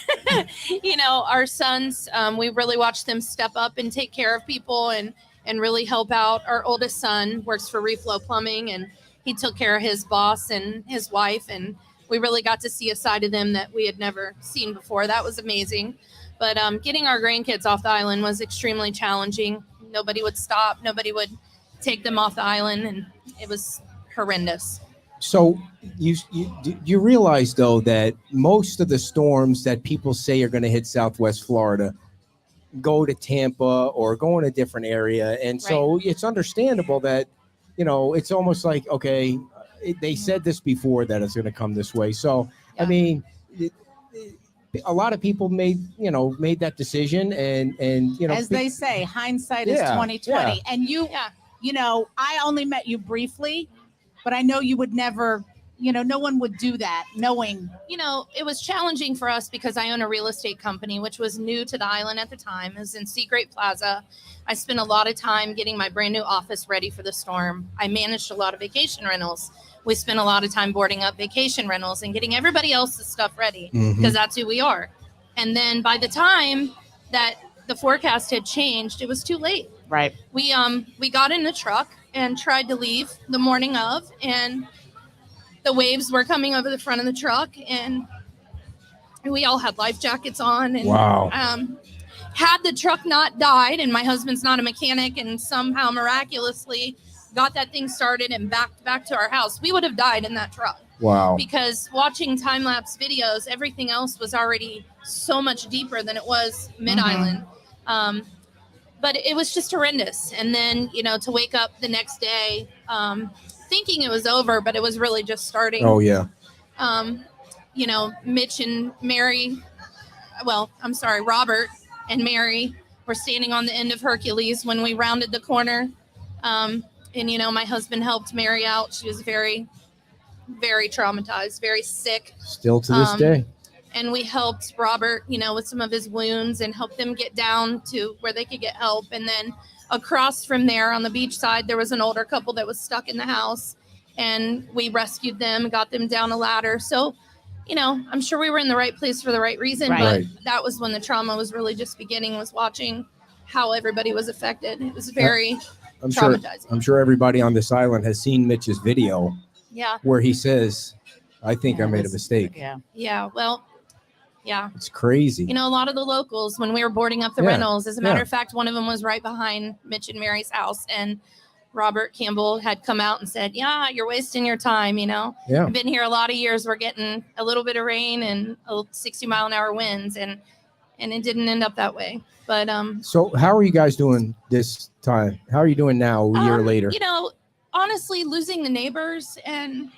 our sons, we really watched them step up and take care of people and really help out. Our oldest son works for Reflow Plumbing, and he took care of his boss and his wife. And we really got to see a side of them that we had never seen before. That was amazing. But getting our grandkids off the island was extremely challenging. Nobody would stop. Nobody would take them off the island, and it was horrendous. So you realize though that most of the storms that people say are going to hit Southwest Florida go to Tampa or go in a different area, and so it's understandable that it's almost like, okay, they said this before that it's going to come this way. So I Yeah. mean, a lot of people made that decision, and as they say, hindsight is Yeah, 2020. And Yeah. I only met you briefly, but I know you would never, no one would do that knowing. It was challenging for us because I own a real estate company, which was new to the island at the time. It was in Seagrape Plaza. I spent a lot of time getting my brand new office ready for the storm. I managed a lot of vacation rentals. We spent a lot of time boarding up vacation rentals and getting everybody else's stuff ready, Mhm. because that's who we are. And then by the time that the forecast had changed, it was too late. Right. We got in the truck and tried to leave the morning of, and the waves were coming over the front of the truck, and we all had life jackets on. And Wow. had the truck not died, and my husband's not a mechanic, and somehow miraculously got that thing started and back to our house, we would have died in that truck. Wow. Because watching time lapse videos, everything else was already so much deeper than it was mid island. But it was just horrendous. And then, to wake up the next day thinking it was over, but it was really just starting. Oh, yeah. Mitch and Mary, Robert and Mary were standing on the end of Hercules when we rounded the corner. And my husband helped Mary out. She was very, very traumatized, very sick. Still to this day. And we helped Robert, with some of his wounds and helped them get down to where they could get help. And then across from there on the beach side, there was an older couple that was stuck in the house, and we rescued them, got them down a ladder. So, I'm sure we were in the right place for the right reason, Right. but that was when the trauma was really just beginning, was watching how everybody was affected. It was very traumatizing. I'm sure everybody on this island has seen Mitch's video Yeah. where he says, I think I made a mistake. Yeah. Yeah. Well, yeah. It's crazy. A lot of the locals, when we were boarding up the Yeah, rentals, as a matter yeah. of fact, one of them was right behind Mitch and Mary's house. And Robert Campbell had come out and said, yeah, you're wasting your time. Yeah. I've been here a lot of years. We're getting a little bit of rain and 60-mile-an-hour winds. And it didn't end up that way. But, So how are you guys doing this time? How are you doing now, a year later? Honestly, losing the neighbors and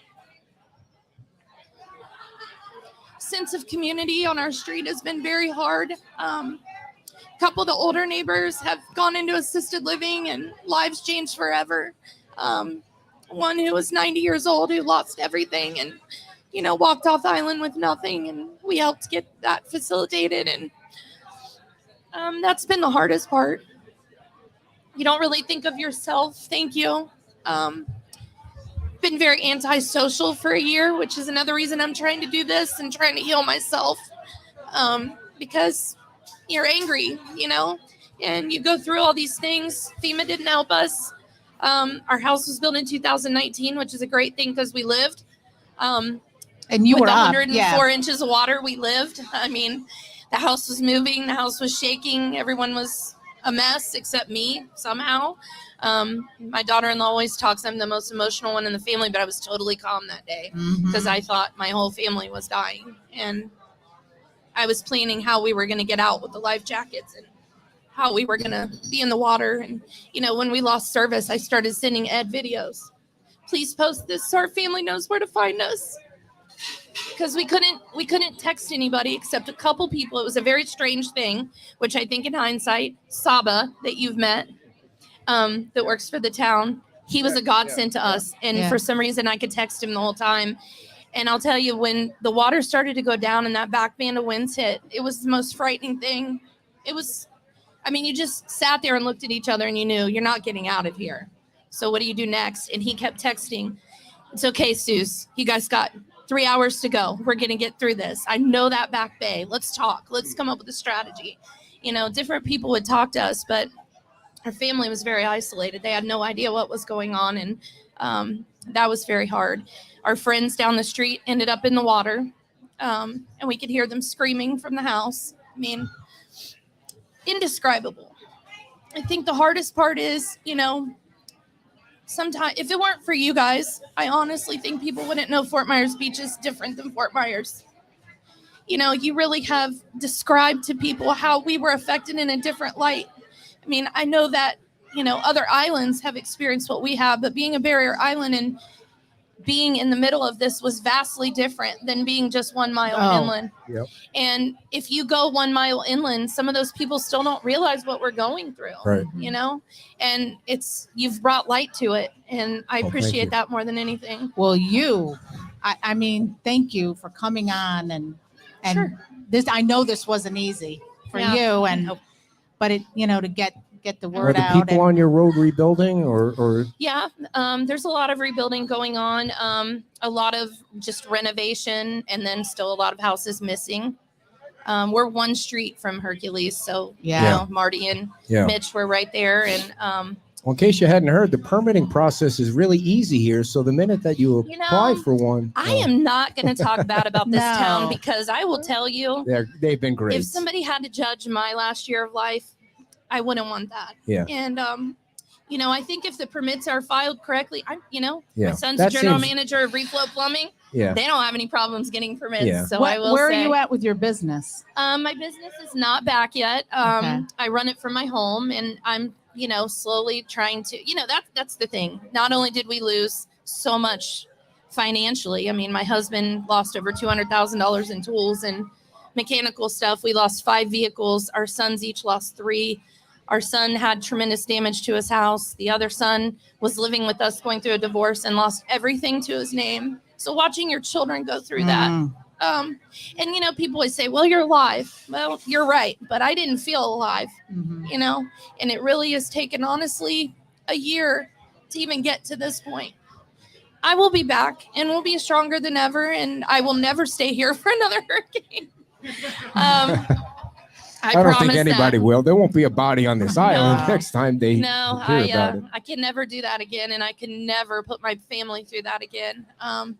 sense of community on our street has been very hard. A couple of the older neighbors have gone into assisted living and lives changed forever. One who was 90 years old who lost everything and walked off the island with nothing, and we helped get that facilitated. And that's been the hardest part. You don't really think of yourself. Thank you. Been very antisocial for a year, which is another reason I'm trying to do this and trying to heal myself, because you're angry, and you go through all these things. FEMA didn't help us. Our house was built in 2019, which is a great thing because we lived. And you with were up. 104 Yeah. inches of water, we lived. I mean, the house was moving, the house was shaking, everyone was a mess except me somehow. My daughter-in-law always talks I'm the most emotional one in the family, but I was totally calm that day because I thought my whole family was dying, and I was planning how we were going to get out with the life jackets and how we were going to be in the water. And when we lost service, I started sending Ed videos. Please post this so our family knows where to find us, because we couldn't text anybody except a couple people. It was a very strange thing, which I think in hindsight, Saba, that you've met, that works for the town, he was a godsend to us. And for some reason I could text him the whole time. And I'll tell you, when the water started to go down and that back band of winds hit, it was the most frightening thing. It was, you just sat there and looked at each other and you knew you're not getting out of here. So what do you do next? And he kept texting, it's okay, Suze, you guys got 3 hours to go. We're going to get through this. I know that back bay. Let's talk. Let's come up with a strategy. Different people would talk to us, but our family was very isolated. They had no idea what was going on. And that was very hard. Our friends down the street ended up in the water, and we could hear them screaming from the house. Indescribable. I think the hardest part is, sometimes if it weren't for you guys, I honestly think people wouldn't know Fort Myers Beach is different than Fort Myers. You really have described to people how we were affected in a different light. I know that, other islands have experienced what we have, but being a barrier island and being in the middle of this was vastly different than being just 1 mile inland. Yep. And if you go 1 mile inland, some of those people still don't realize what we're going through. Right. And you've brought light to it, and I thank you. appreciate that more than anything. Well, thank you for coming on and Sure. this. I know this wasn't easy for Yeah. you, but it to get the Are word the out. people on your road rebuilding or Yeah, there's a lot of rebuilding going on, a lot of just renovation, and then still a lot of houses missing. We're one street from Hercules, so Yeah. you know, Marty and Yeah. Mitch were right there, and Well, in case you hadn't heard, the permitting process is really easy here. So the minute that you You apply know, for one, I am not going to talk bad about this No. town, because I will tell you, they've been great. if somebody had to judge my last year of life, I wouldn't want that. Yeah. And you know, I think if the permits are filed correctly, my Yeah. son's That the general seems- manager of Reflow Plumbing. Yeah. They don't have any problems getting permits. Yeah. So I will Where say, are you at with your business? my business is not back yet. Okay. I run it from my home, and I'm, you know, slowly trying to, you know, that's the thing. Not only did we lose so much financially, I mean, my husband lost over $200,000 in tools and mechanical stuff. We lost 5 vehicles. Our sons each lost 3. Our son had tremendous damage to his house. The other son was living with us, going through a divorce, and lost everything to his name. So watching your children go through that, Mm. and you know, people always say, well, you're alive. Well, you're right, but I didn't feel alive, Mhm. you know, and it really has taken, honestly, a year to even get to this point. I will be back, and we'll be stronger than ever, and I will never stay here for another hurricane. I don't think promise anybody that. will. There won't be a body on this island No. next time they No, hear about it. I can never do that again, and I can never put my family through that again.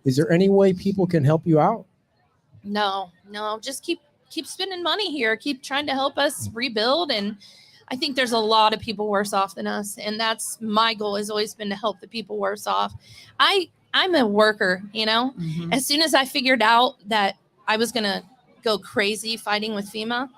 Is there any way people can help you out? No, just keep spending money here. Keep trying to help us rebuild, and I think there's a lot of people worse off than us, and that's my goal. Has always been to help the people worse off. I'm a worker, you know. Mhm. As soon as I figured out that I was gonna go crazy fighting with FEMA,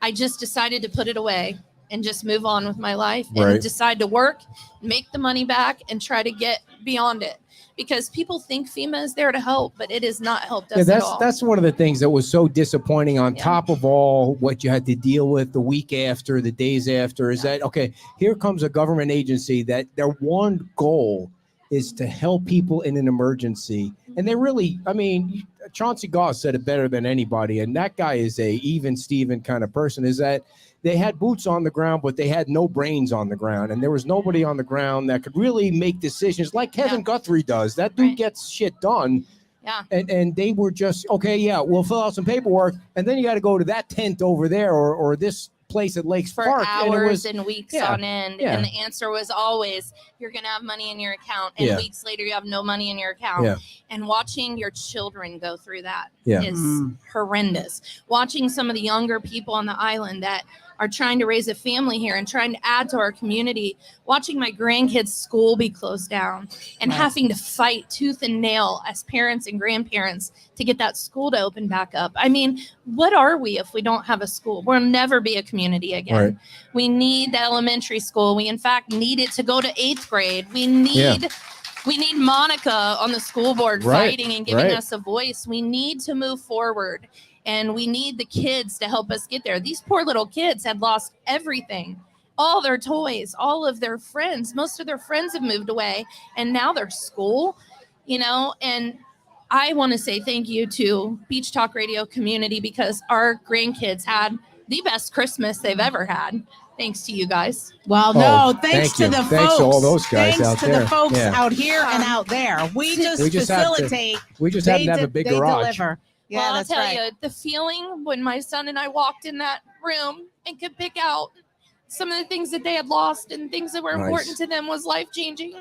I just decided to put it away and just move on with my life and Right. decide to work, make the money back, and try to get beyond it. Because people think FEMA is there to help, but it has not helped us Yeah, at all. that's one of the things that was so disappointing. On Yeah. top of all what you had to deal with the week after, the days after, is that okay? Here comes a government agency that their one goal is to help people in an emergency, and they really, I mean, Chauncey Goss said it better than anybody, and that guy is a even Steven kind of person. Is that they had boots on the ground, but they had no brains on the ground, and there was nobody on the ground that could really make decisions like Kevin Yeah. Guthrie does. That dude Right. gets shit done. Yeah. And they were just, okay, yeah, we'll fill out some paperwork, and then you got to go to that tent over there or this place at Lakes For Park. And it hours was, and weeks yeah, on end. yeah. And the answer was always, you're going to have money in your account. And Yeah. weeks later, you have no money in your account. Yeah. And watching your children go through that Yeah. is Mm. horrendous. Watching some of the younger people on the island that are trying to raise a family here and trying to add to our community, watching my grandkids' school be closed down and Right. having to fight tooth and nail as parents and grandparents to get that school to open back up. I mean, what are we if we don't have a school? We'll never be a community again. Right. We need the elementary school. We in fact need it to go to 8th grade. We need Monica on the school board Right, fighting and giving right. us a voice. We need to move forward, and we need the kids to help us get there. These poor little kids had lost everything. All their toys, all of their friends, most of their friends have moved away, and now their school, you know, and I want to say thank you to Beach Talk Radio community, because our grandkids had the best Christmas they've ever had. Thanks to you guys. Well, Oh, no, thanks thank to you. the Thanks folks. to all those guys Thanks out to there. the folks Yeah. out here and out there. We just We just have to- facilitate. We just happen They to have a de- big they garage. deliver. Yeah, Well, I'll that's tell right. you, the feeling when my son and I walked in that room and could pick out some of the things that they had lost and things that were Nice. important to them was life changing.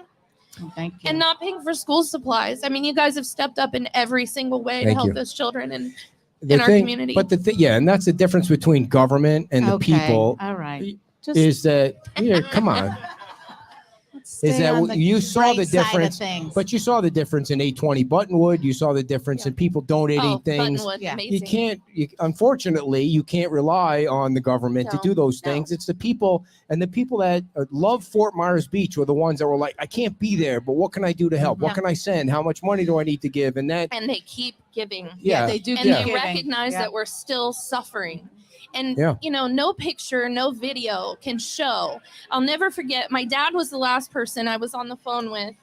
Thank you. And not paying for school supplies. I mean, you guys have stepped up in every single way to Thank help you. those children. And The in our community. But yeah, and that's the difference between government and the Okay, people All right. Just is that, yeah, come on. let's Is stay that on what- the you saw right the side of difference, things. But you saw the difference in 820 Buttonwood. You saw the difference in people donating oh, things. Buttonwood, Yeah. amazing. Unfortunately, you can't rely on the government to No, do those no. things. It's the people, and the people that love Fort Myers Beach were the ones that were like, I can't be there, but what can I do to help? What Yeah. can I send? How much money do I need to give? And that, And they keep giving. yeah, they do And keep they giving. recognize Yeah. that we're still suffering. And, Yeah. you know, no picture, no video can show. I'll never forget, my dad was the last person I was on the phone with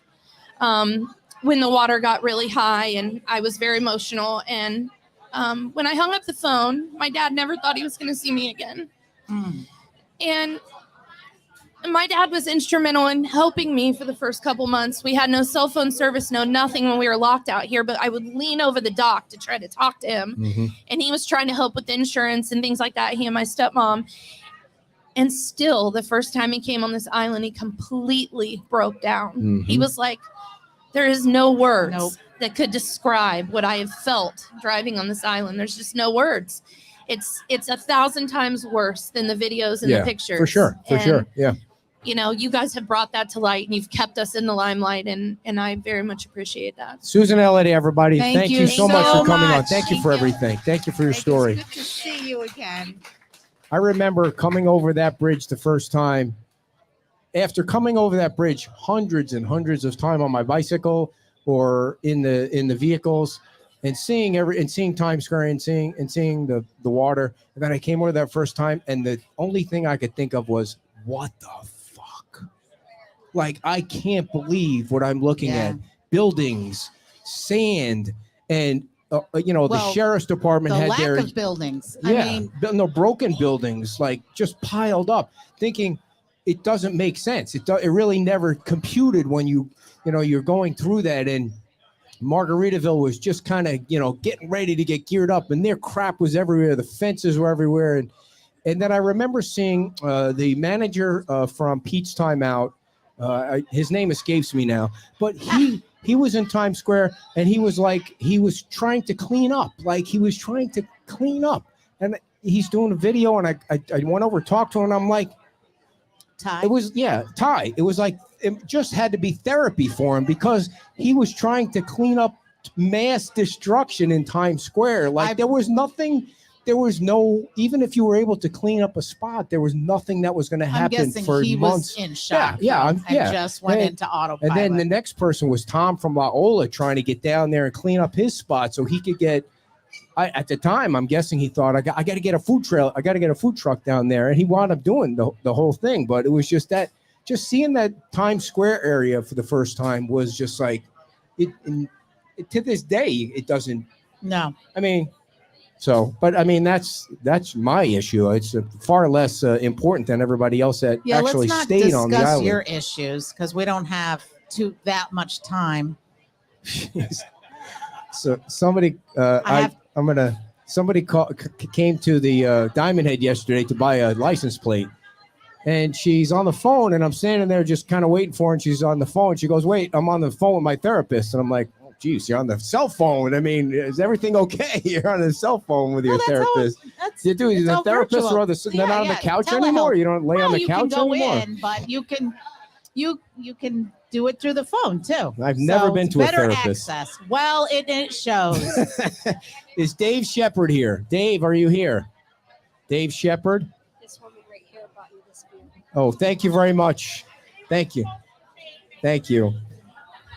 when the water got really high, and I was very emotional. And when I hung up the phone, my dad never thought he was going to see me again. Mm. And my dad was instrumental in helping me for the first couple months. We had no cell phone service, no nothing when we were locked out here, but I would lean over the dock to try to talk to him. And he was trying to help with insurance and things like that, he and my stepmom. And still, the first time he came on this island, he completely broke down. He was like, there is no words that could describe what I have felt driving on this island. There's just no words. It's 1,000 times worse than the videos and the pictures. For sure. Yeah. You know, you guys have brought that to light and you've kept us in the limelight, and I very much appreciate that. Susan Elliott, everybody, thank you so much for coming on. much. Thank you for everything. Thank you for your story. It's good to see you again. I remember coming over that bridge the first time. After coming over that bridge hundreds and hundreds of times on my bicycle or in the vehicles, and seeing Times Square and seeing the water, and then I came over that first time, and the only thing I could think of was, what the fuck? Like, I can't believe what I'm looking at. Buildings, sand, and the sheriff's department The had lack their of buildings. yeah, I mean, no broken buildings, like just piled up. Thinking it doesn't make sense. It really never computed when you're going through that. And Margaritaville was just kind of getting ready to get geared up, and their crap was everywhere. The fences were everywhere, and then I remember seeing the manager from Pete's Time Out. His name escapes me now, but he was in Times Square, and he was trying to clean up. And he's doing a video, and I went over, talked to him, and I'm like, Ty. It was Ty. It was like, it just had to be therapy for him, because he was trying to clean up mass destruction in Times Square. There was nothing. There was no, even if you were able to clean up a spot, there was nothing that was going to I'm happen guessing for he months. was in shock. And just went into autopilot. And then the next person was Tom from La Ola, trying to get down there and clean up his spot so he could get. At the time, I'm guessing he thought, I got to get a food trail. I got to get a food truck down there, and he wound up doing the whole thing. But it was just seeing that Times Square area for the first time was just like it. To this day, it doesn't. No. I mean. But I mean, that's my issue. It's far less important than everybody else that actually let's not stayed on the discuss island. your issues, because we don't have that much time. So somebody, somebody came to the Diamond Head yesterday to buy a license plate, and she's on the phone, and I'm standing there just kind of waiting for her, and she's on the phone. She goes, "Wait, I'm on the phone with my therapist," and I'm like, geez, you're on the cell phone. I mean, is everything okay? You're on the cell phone with your therapist. The therapists are they're not on the couch anymore. You don't lay on the couch anymore. You can go in, but you can do it through the phone too. I've never been to a therapist. Access. Well, it shows. Is Dave Shepard here? Dave, are you here? Dave Shepard? This woman right here bought you this beer. Oh, thank you very much. Thank you. Thank you.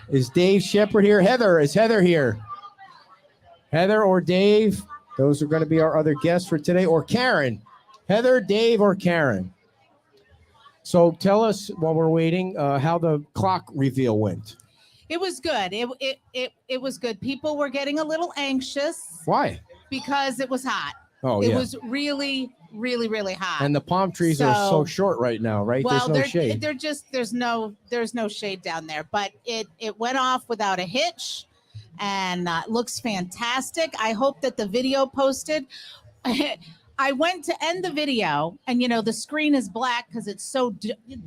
Is Dave Shepard here? Is Heather here? Heather or Dave? Those are going to be our other guests for today. Or Karen. Heather, Dave, or Karen. So tell us, while we're waiting, how the clock reveal went. It was good. It was good. People were getting a little anxious. Why? Because it was hot. Oh, It was really, really, really hot. And the palm trees are so short right now, right? Well, there's no shade. They're just there's no shade down there. But it went off without a hitch, and looks fantastic. I hope that the video posted. I went to end the video, and the screen is black because it's so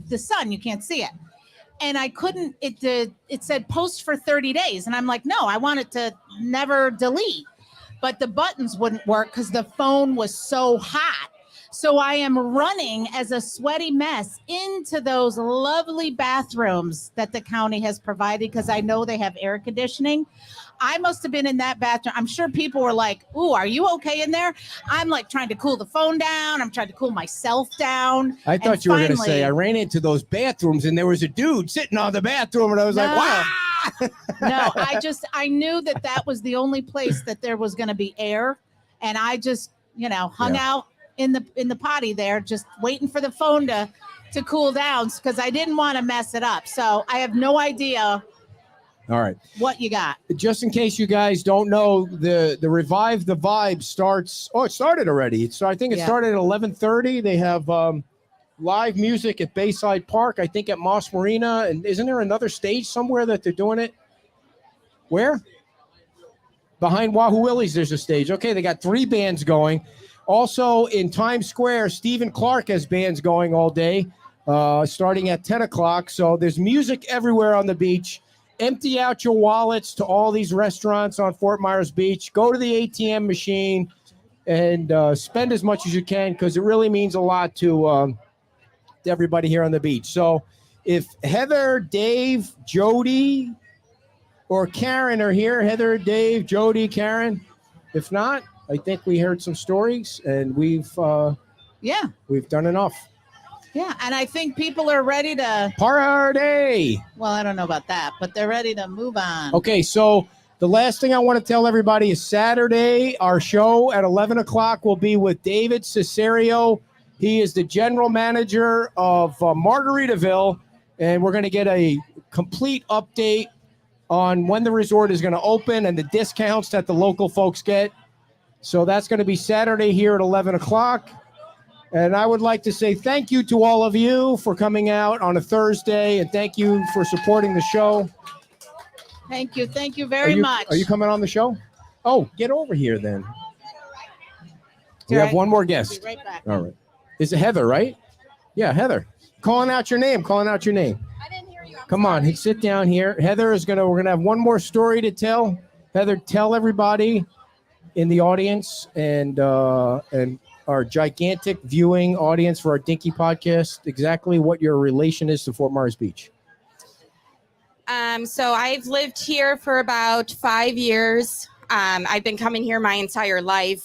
the sun, you can't see it. And I couldn't. It said post for 30 days, and I'm like, no, I want it to never delete. But the buttons wouldn't work because the phone was so hot. So I am running as a sweaty mess into those lovely bathrooms that the county has provided, because I know they have air conditioning. I must have been in that bathroom. I'm sure people were like, "Ooh, are you okay in there?" I'm like trying to cool the phone down. I'm trying to cool myself down. I thought you were going to say, I ran into those bathrooms and there was a dude sitting on the bathroom, and I was like, wow. No, I knew that was the only place that there was going to be air. And I just, hung out in the potty there, just waiting for the phone to cool down, because I didn't want to mess it up. So I have no idea. All right. What you got? Just in case you guys don't know, the Revive the Vibe starts. Oh, it started already. I think it started at 11:30. They have live music at Bayside Park, I think at Moss Marina. And isn't there another stage somewhere that they're doing it? Where? Behind Wahoo Willie's, there's a stage. Okay, they got 3 bands going. Also in Times Square, Stephen Clark has bands going all day, starting at 10 o'clock. So there's music everywhere on the beach. Empty out your wallets to all these restaurants on Fort Myers Beach. Go to the ATM machine and spend as much as you can, because it really means a lot to everybody here on the beach. So if Heather, Dave, Jody, or Karen are here, Heather, Dave, Jody, Karen. If not, I think we heard some stories, and we've done enough. Yeah, and I think people are ready to. Party! Well, I don't know about that, but they're ready to move on. Okay, so the last thing I want to tell everybody is Saturday, our show at 11 o'clock will be with David Cesario. He is the general manager of Margaritaville, and we're going to get a complete update on when the resort is going to open and the discounts that the local folks get. So that's going to be Saturday here at 11 o'clock. And I would like to say thank you to all of you for coming out on a Thursday, and thank you for supporting the show. Thank you very much. Are you coming on the show? Oh, get over here then. We All have right. one more Be guest. right back. All right. Is it Heather, right? Yeah, Heather. Calling out your name. I didn't hear you. Come on, sit down here. Heather is we're gonna have one more story to tell. Heather, tell everybody in the audience and our gigantic viewing audience for our Dinky podcast exactly what your relation is to Fort Myers Beach. So I've lived here for about 5 years. I've been coming here my entire life,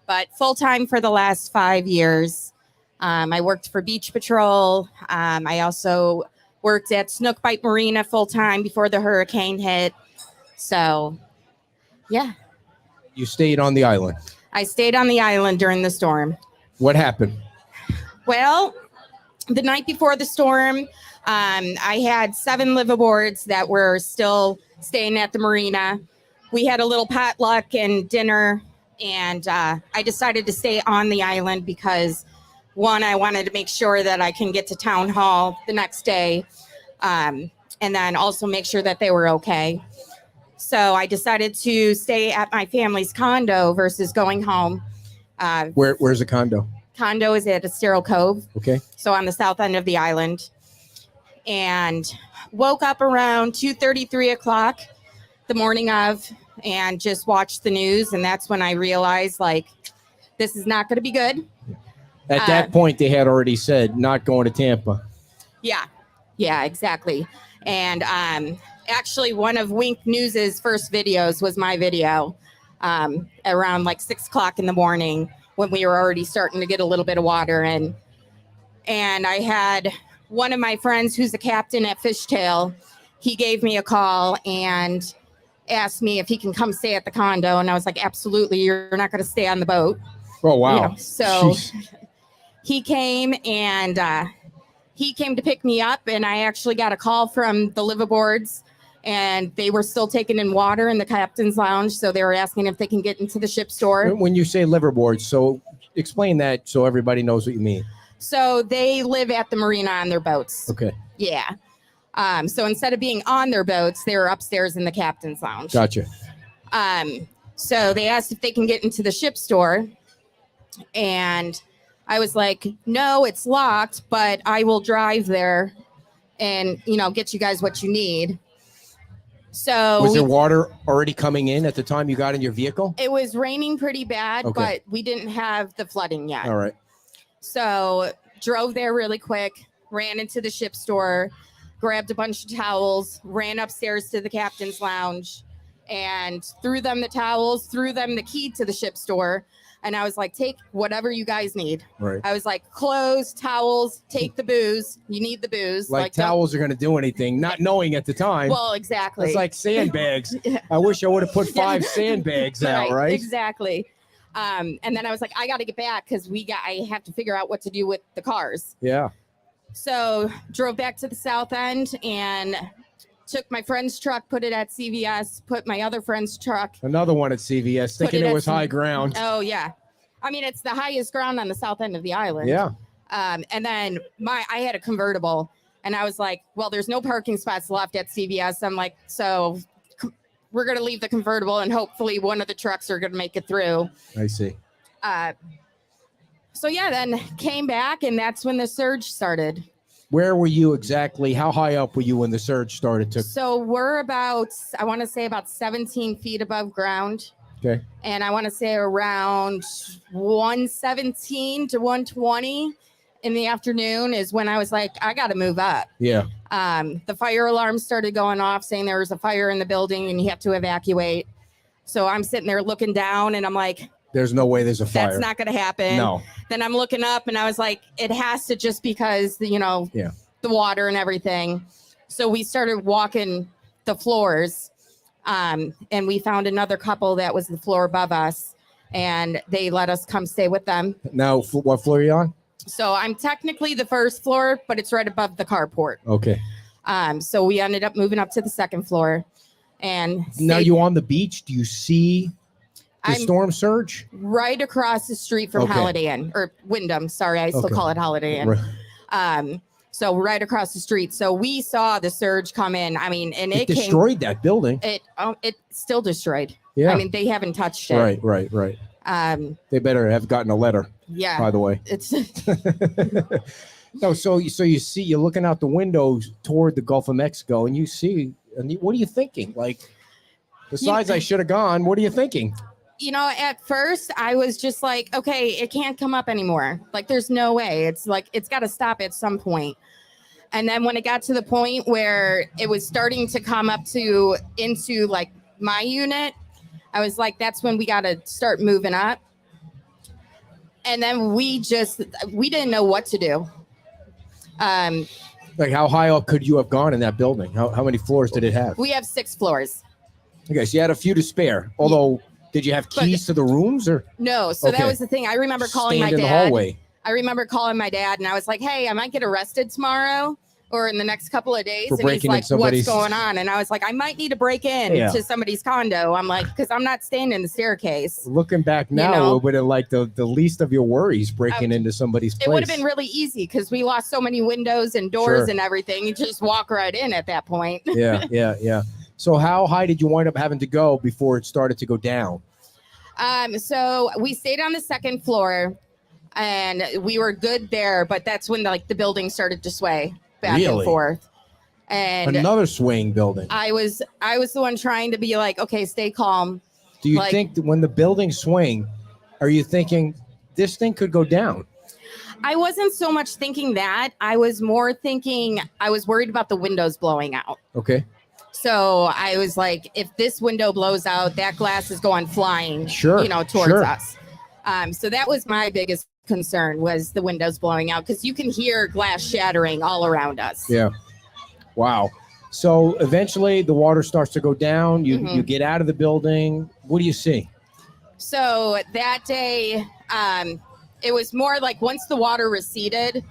but full-time for the last 5 years. I worked for Beach Patrol. I also worked at Snook Bite Marina full-time before the hurricane hit. So, yeah, You stayed on the island. I stayed on the island during the storm. What happened? Well, the night before the storm, I had 7 liveaboards that were still staying at the marina. We had a little potluck and dinner, and I decided to stay on the island because, one, I wanted to make sure that I can get to town hall the next day, and then also make sure that they were okay. So I decided to stay at my family's condo versus going home. Where's the condo? Condo is at Estero Cove, Okay. so on the south end of the island. And woke up around 2:30, 3 o'clock the morning of, and just watched the news. And that's when I realized, like, this is not going to be good. At that point, they had already said not going to Tampa. Yeah, exactly. And actually, one of Wink News's first videos was my video around like 6 o'clock in the morning when we were already starting to get a little bit of water in. And I had one of my friends who's a captain at Fishtail. He gave me a call and asked me if he can come stay at the condo. And I was like, absolutely, you're not going to stay on the boat. Oh, wow. You know, so Jeez. he came and he came to pick me up, and I actually got a call from the liveaboards, and they were still taking in water in the captain's lounge. So they were asking if they can get into the ship store. When you say liveaboard, so explain that so everybody knows what you mean. So they live at the marina on their boats. Okay. Yeah. So instead of being on their boats, they were upstairs in the captain's lounge. Gotcha. So they asked if they can get into the ship store, and I was like, no, it's locked, but I will drive there and, you know, get you guys what you need. So Was there water already coming in at the time you got in your vehicle? it was raining pretty bad, Okay. but we didn't have the flooding yet. All right. So drove there really quick, ran into the ship store, grabbed a bunch of towels, ran upstairs to the captain's lounge, and threw them the towels, threw them the key to the ship store. And I was like, take whatever you guys need. Right. I was like, clothes, towels, take the booze. You need the booze. Like don't- towels are going to do anything, not knowing at the time. Well, exactly. It's like sandbags. I wish I would have put 5 sandbags out, right? Exactly. And then I was like, I got to get back because I have to figure out what to do with the cars. Yeah. So drove back to the south end and took my friend's truck, put it at CVS, put my other friend's truck. Another one at CVS, thinking it it at was high ground. Oh, yeah. I mean, it's the highest ground on the south end of the island. Yeah. And then I had a convertible, and I was like, well, there's no parking spots left at CVS. I'm like, so we're going to leave the convertible, and hopefully one of the trucks are going to make it through. I see. So yeah, then came back, and that's when the surge started. Where were you exactly? How high up were you when the surge started to? So we're about, I want to say about 17 feet above ground. Okay. And I want to say around 117 to 120 in the afternoon is when I was like, I got to move up. Yeah. The fire alarm started going off saying there was a fire in the building and you have to evacuate. So I'm sitting there looking down and I'm like, There's no way there's a fire. that's not going to happen. No. Then I'm looking up and I was like, it has to just because, Yeah. the water and everything. So we started walking the floors. And we found another couple that was the floor above us, and they let us come stay with them. Now, what floor are you on? So I'm technically the first floor, but it's right above the carport. Okay. So we ended up moving up to the second floor. And Now stayed you on the beach? Do you see the I'm storm surge? right across the street from Okay. Holiday Inn, or Wyndham. Sorry, I still Okay. call it Holiday Inn. Right. So right across the street. So we saw the surge come in. I mean, and It it came. destroyed that building. It still destroyed. Yeah. I mean, they haven't touched it. Right. They better have gotten a letter, Yeah. by the way. It's No, so you see, you're looking out the windows toward the Gulf of Mexico, and you see, what are you thinking? Like, besides, I should have gone. What are you thinking? at first I was just like, okay, it can't come up anymore. Like, there's no way. It's like, it's got to stop at some point. And then when it got to the point where it was starting to come up into like my unit, I was like, that's when we got to start moving up. And then we didn't know what to do. Like, how high up could you have gone in that building? How many floors did it have? We have 6 floors. Okay, so you had a few to spare. Although, did you have keys to the rooms or No. So Okay. that was the thing. I remember calling stand my in the dad. hallway? I remember calling my dad and I was like, hey, I might get arrested tomorrow or in the next couple of days. For And he's breaking in like, what's somebody's- going on? And I was like, I might need to break in Yeah. to somebody's condo. I'm like, because I'm not staying in the staircase. Looking back now, know? it would have like the least of your worries breaking into somebody's place. It would have been really easy because we lost so many windows and doors Sure. and everything. You just walk right in at that point. Yeah. So how high did you wind up having to go before it started to go down? So we stayed on the second floor and we were good there, but that's when the building started to sway back Really? and forth. And Another swaying building. I was the one trying to be like, okay, stay calm. Do you like- think that when the buildings swing, are you thinking this thing could go down? I wasn't so much thinking that. I was more thinking I was worried about the windows blowing out. Okay. So I was like, if this window blows out, that glass is going flying, Sure, towards sure. us. So that was my biggest concern was the windows blowing out because you can hear glass shattering all around us. Yeah. Wow. So eventually the water starts to go down. You Mhm. you get out of the building. What do you see? So that day, it was more like once the water receded,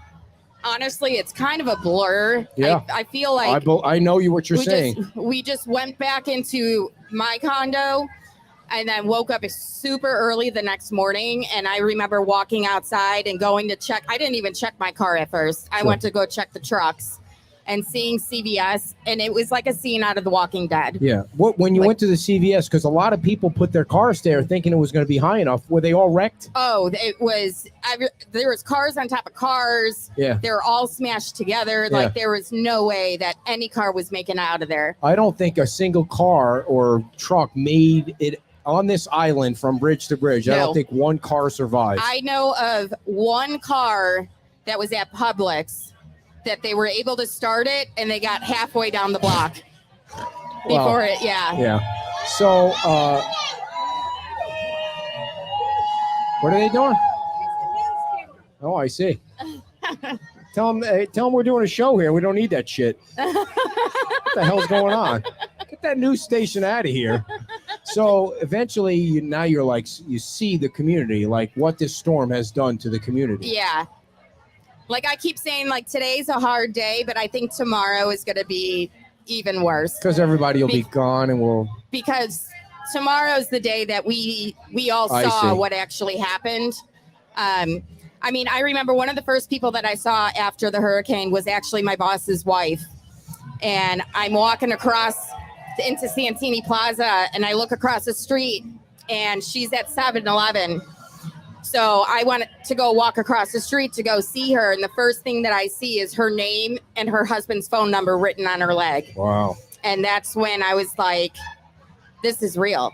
honestly, it's kind of a blur. Yeah. I feel like I know what you're saying. we just went back into my condo and then woke up super early the next morning. And I remember walking outside and going to check. I didn't even check my car at first. I Sure. went to go check the trucks and seeing CVS. And it was like a scene out of The Walking Dead. Yeah. When you went to the CVS, because a lot of people put their cars there thinking it was going to be high enough. Were they all wrecked? Oh, it was, there was cars on top of cars. Yeah. They were all smashed together. Yeah. Like there was no way that any car was making it out of there. I don't think a single car or truck made it on this island from bridge to bridge. I No. don't think one car survived. I know of one car that was at Publix that they were able to start it and they got halfway down the block before it. Yeah. Yeah. So, what are they doing? Oh, I see. Tell them we're doing a show here. We don't need that shit. What the hell's going on? Get that news station out of here. So eventually, you're like, you see the community, like what this storm has done to the community. Yeah. Like I keep saying, like today's a hard day, but I think tomorrow is going to be even worse Because everybody will be gone, and we'll. because tomorrow's the day that we all I saw see. what actually happened. I I mean, I remember one of the first people that I saw after the hurricane was actually my boss's wife. And I'm walking across into Santini Plaza, and I look across the street, and she's at 7-Eleven. So I wanted to go walk across the street to go see her. And the first thing that I see is her name and her husband's phone number written on her leg. Wow. And that's when I was like, this is real.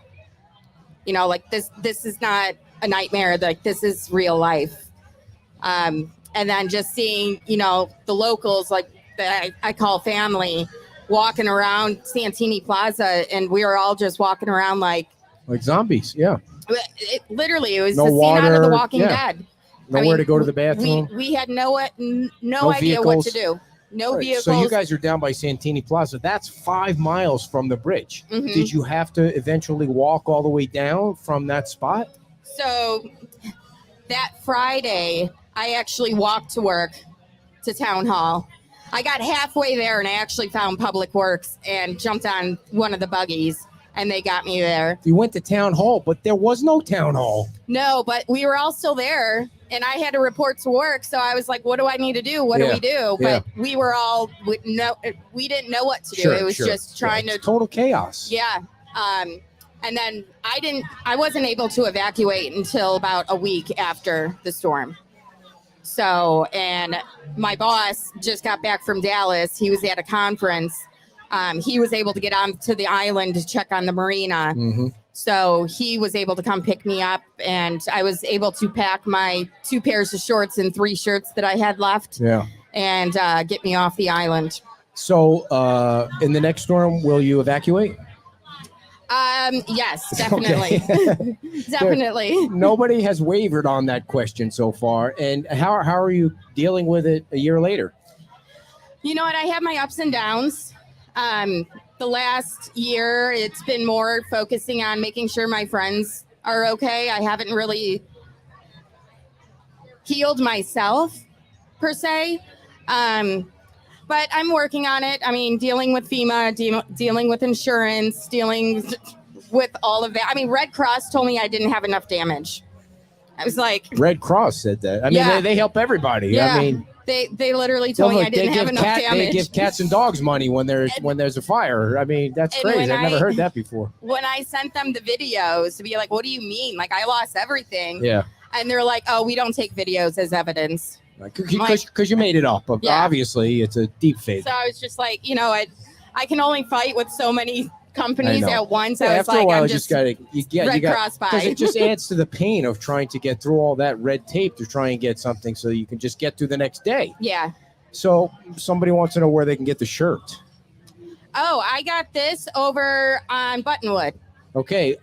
You know, like this is not a nightmare. Like, this is real life. And then just seeing, you know, the locals, like that I call family, walking around Santini Plaza, and we were all just walking around like zombies. Yeah. It was No the scene out of The water, Walking yeah. Dead. Nowhere to go to the bathroom. We had no idea vehicles. what to do. No Right. vehicles. So you guys are down by Santini Plaza. That's 5 miles from the bridge. Mhm. Did you have to eventually walk all the way down from that spot? So that Friday, I actually walked to work to town hall. I got halfway there and I actually found Public Works and jumped on one of the buggies, and they got me there. You went to town hall, but there was no town hall. No, but we were all still there, and I had to report to work. So I was like, what do I need to do? What do Yeah, we do? yeah. But we were all, we didn't know what to do. Sure, It was sure. just trying Yeah, to it's total chaos. Yeah. And then I wasn't able to evacuate until about a week after the storm. So, and my boss just got back from Dallas. He was at a conference. He was able to get onto the island to check on the marina. Mm-hmm. So he was able to come pick me up, and I was able to pack my 2 pairs of shorts and 3 shirts that I had left Yeah. and get me off the island. So in the next storm, will you evacuate? Yes, definitely. Okay. Definitely. Nobody has wavered on that question so far. And how are you dealing with it a year later? You know what? I have my ups and downs. The last year, it's been more focusing on making sure my friends are okay. I haven't really healed myself, per se. But I'm working on it. I mean, dealing with FEMA, dealing with insurance, dealing with all of that. I mean, Red Cross told me I didn't have enough damage. I was like, Red Cross said that. I mean, Yeah. they help everybody. Yeah. I mean, they literally told me I didn't have enough they damage. give cats and dogs money when there's a fire. I mean, that's And crazy. when I've never I- heard that before. When I sent them the videos to be like, what do you mean? Like, I lost everything. Yeah. And they're like, oh, we don't take videos as evidence. Because you made it up. Yeah. Obviously, it's a deep fake. So I was just like, you know, I can only fight with so many companies I know. at once. Yeah, I was after like, a while, I'm you just gotta Red Cross because by. it just adds to the pain of trying to get through all that red tape to try and get something so you can just get through the next day. Yeah. So somebody wants to know where they can get the shirt. Oh, I got this over on Buttonwood. Okay.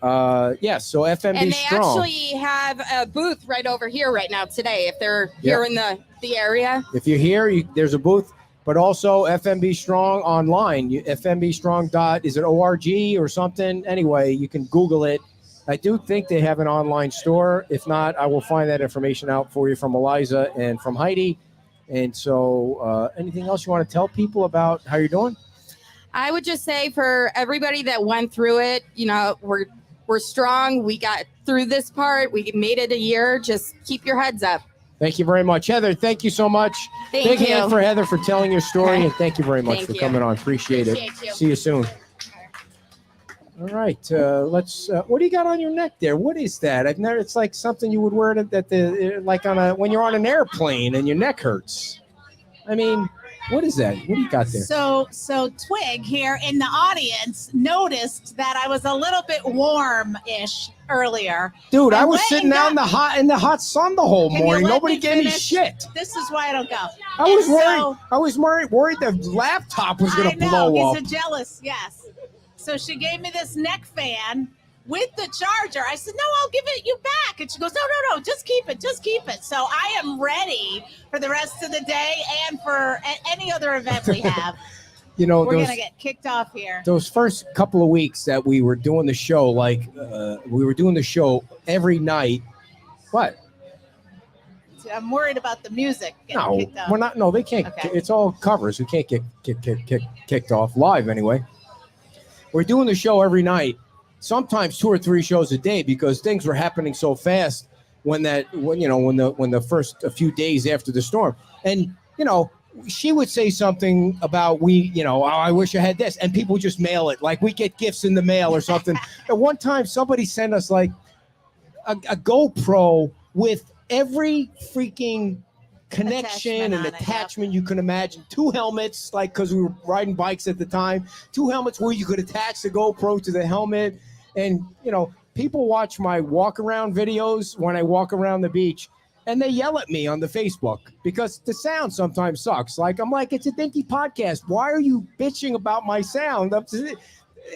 Yeah. So FMB And they Strong. actually have a booth right over here right now today. If they're here in the area. If you're here, there's a booth, but also FMB Strong online. FMBstrong.org or something. Anyway, you can Google it. I do think they have an online store. If not, I will find that information out for you from Eliza and from Heidi. And so, anything else you want to tell people about how you're doing? I would just say for everybody that went through it, you know, we're strong. We got through this part. We made it a year. Just keep your heads up. Thank you very much, Heather. Thank you so much. Thank Big you. hand for Heather for telling your story, Okay. and thank you very much Thank for you. coming on. Appreciate it. Appreciate you. See you soon. All right, let's. What do you got on your neck there? What is that? I've never. It's like something you would wear like when you're on an airplane and your neck hurts. I mean, what is that? What do you got there? So Twig here in the audience noticed that I was a little bit warm-ish earlier. Dude, I And was went sitting and out in the hot sun the whole Can you morning. let Nobody me gave me finish? shit. This is why I don't go. I was And worried. so- I was worried the laptop was going I to know, blow up. he's a jealous, yes. So she gave me this neck fan with the charger. I said, no, I'll give it you back. And she goes, no, just keep it. So I am ready for the rest of the day and for any other event we have. You know, We're those, going to get kicked off here. those first couple of weeks that we were doing the show, we were doing the show every night. What? I'm worried about the music getting No, kicked off. we're not. No, they can't. Okay. It's all covers. We can't get kicked off live anyway. We're doing the show every night, sometimes 2 or 3 shows a day because things were happening so fast when the first a few days after the storm, and she would say something about oh, I wish I had this, and people just mail it, like we get gifts in the mail or something. At one time, somebody sent us like a GoPro with every freaking connection and attachment you can imagine. 2 helmets, like, because we were riding bikes at the time, 2 helmets where you could attach the GoPro to the helmet. And people watch my walk around videos when I walk around the beach, and they yell at me on the Facebook because the sound sometimes sucks. Like, I'm like, it's a dinky podcast, why are you bitching about my sound?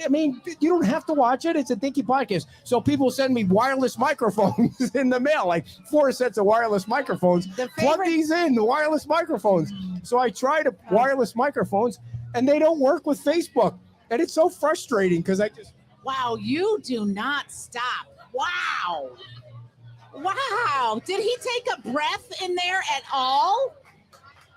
I mean, you don't have to watch it. It's a dinky podcast. So people send me wireless microphones in the mail, like 4 sets of wireless microphones. Plug these in, the wireless microphones. So I tried wireless microphones, and they don't work with Facebook. And it's so frustrating because Wow, you do not stop. Wow. Did he take a breath in there at all?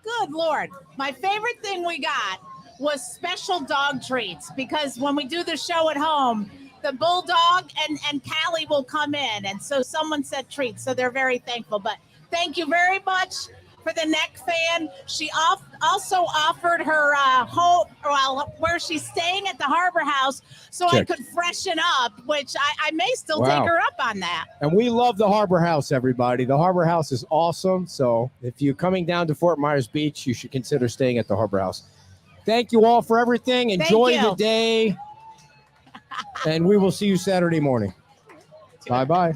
Good Lord. My favorite thing we got was special dog treats, because when we do the show at home, the bulldog and Callie will come in, and so someone said treats, so they're very thankful. But thank you very much for the neck fan. She also offered her home, where she's staying at the Harbor House, so I could freshen up, which I may still take her up on that. And we love the Harbor House, everybody. The Harbor House is awesome. So if you're coming down to Fort Myers Beach, you should consider staying at the Harbor House. Thank you all for everything. Enjoy the day. And we will see you Saturday morning. Bye-bye.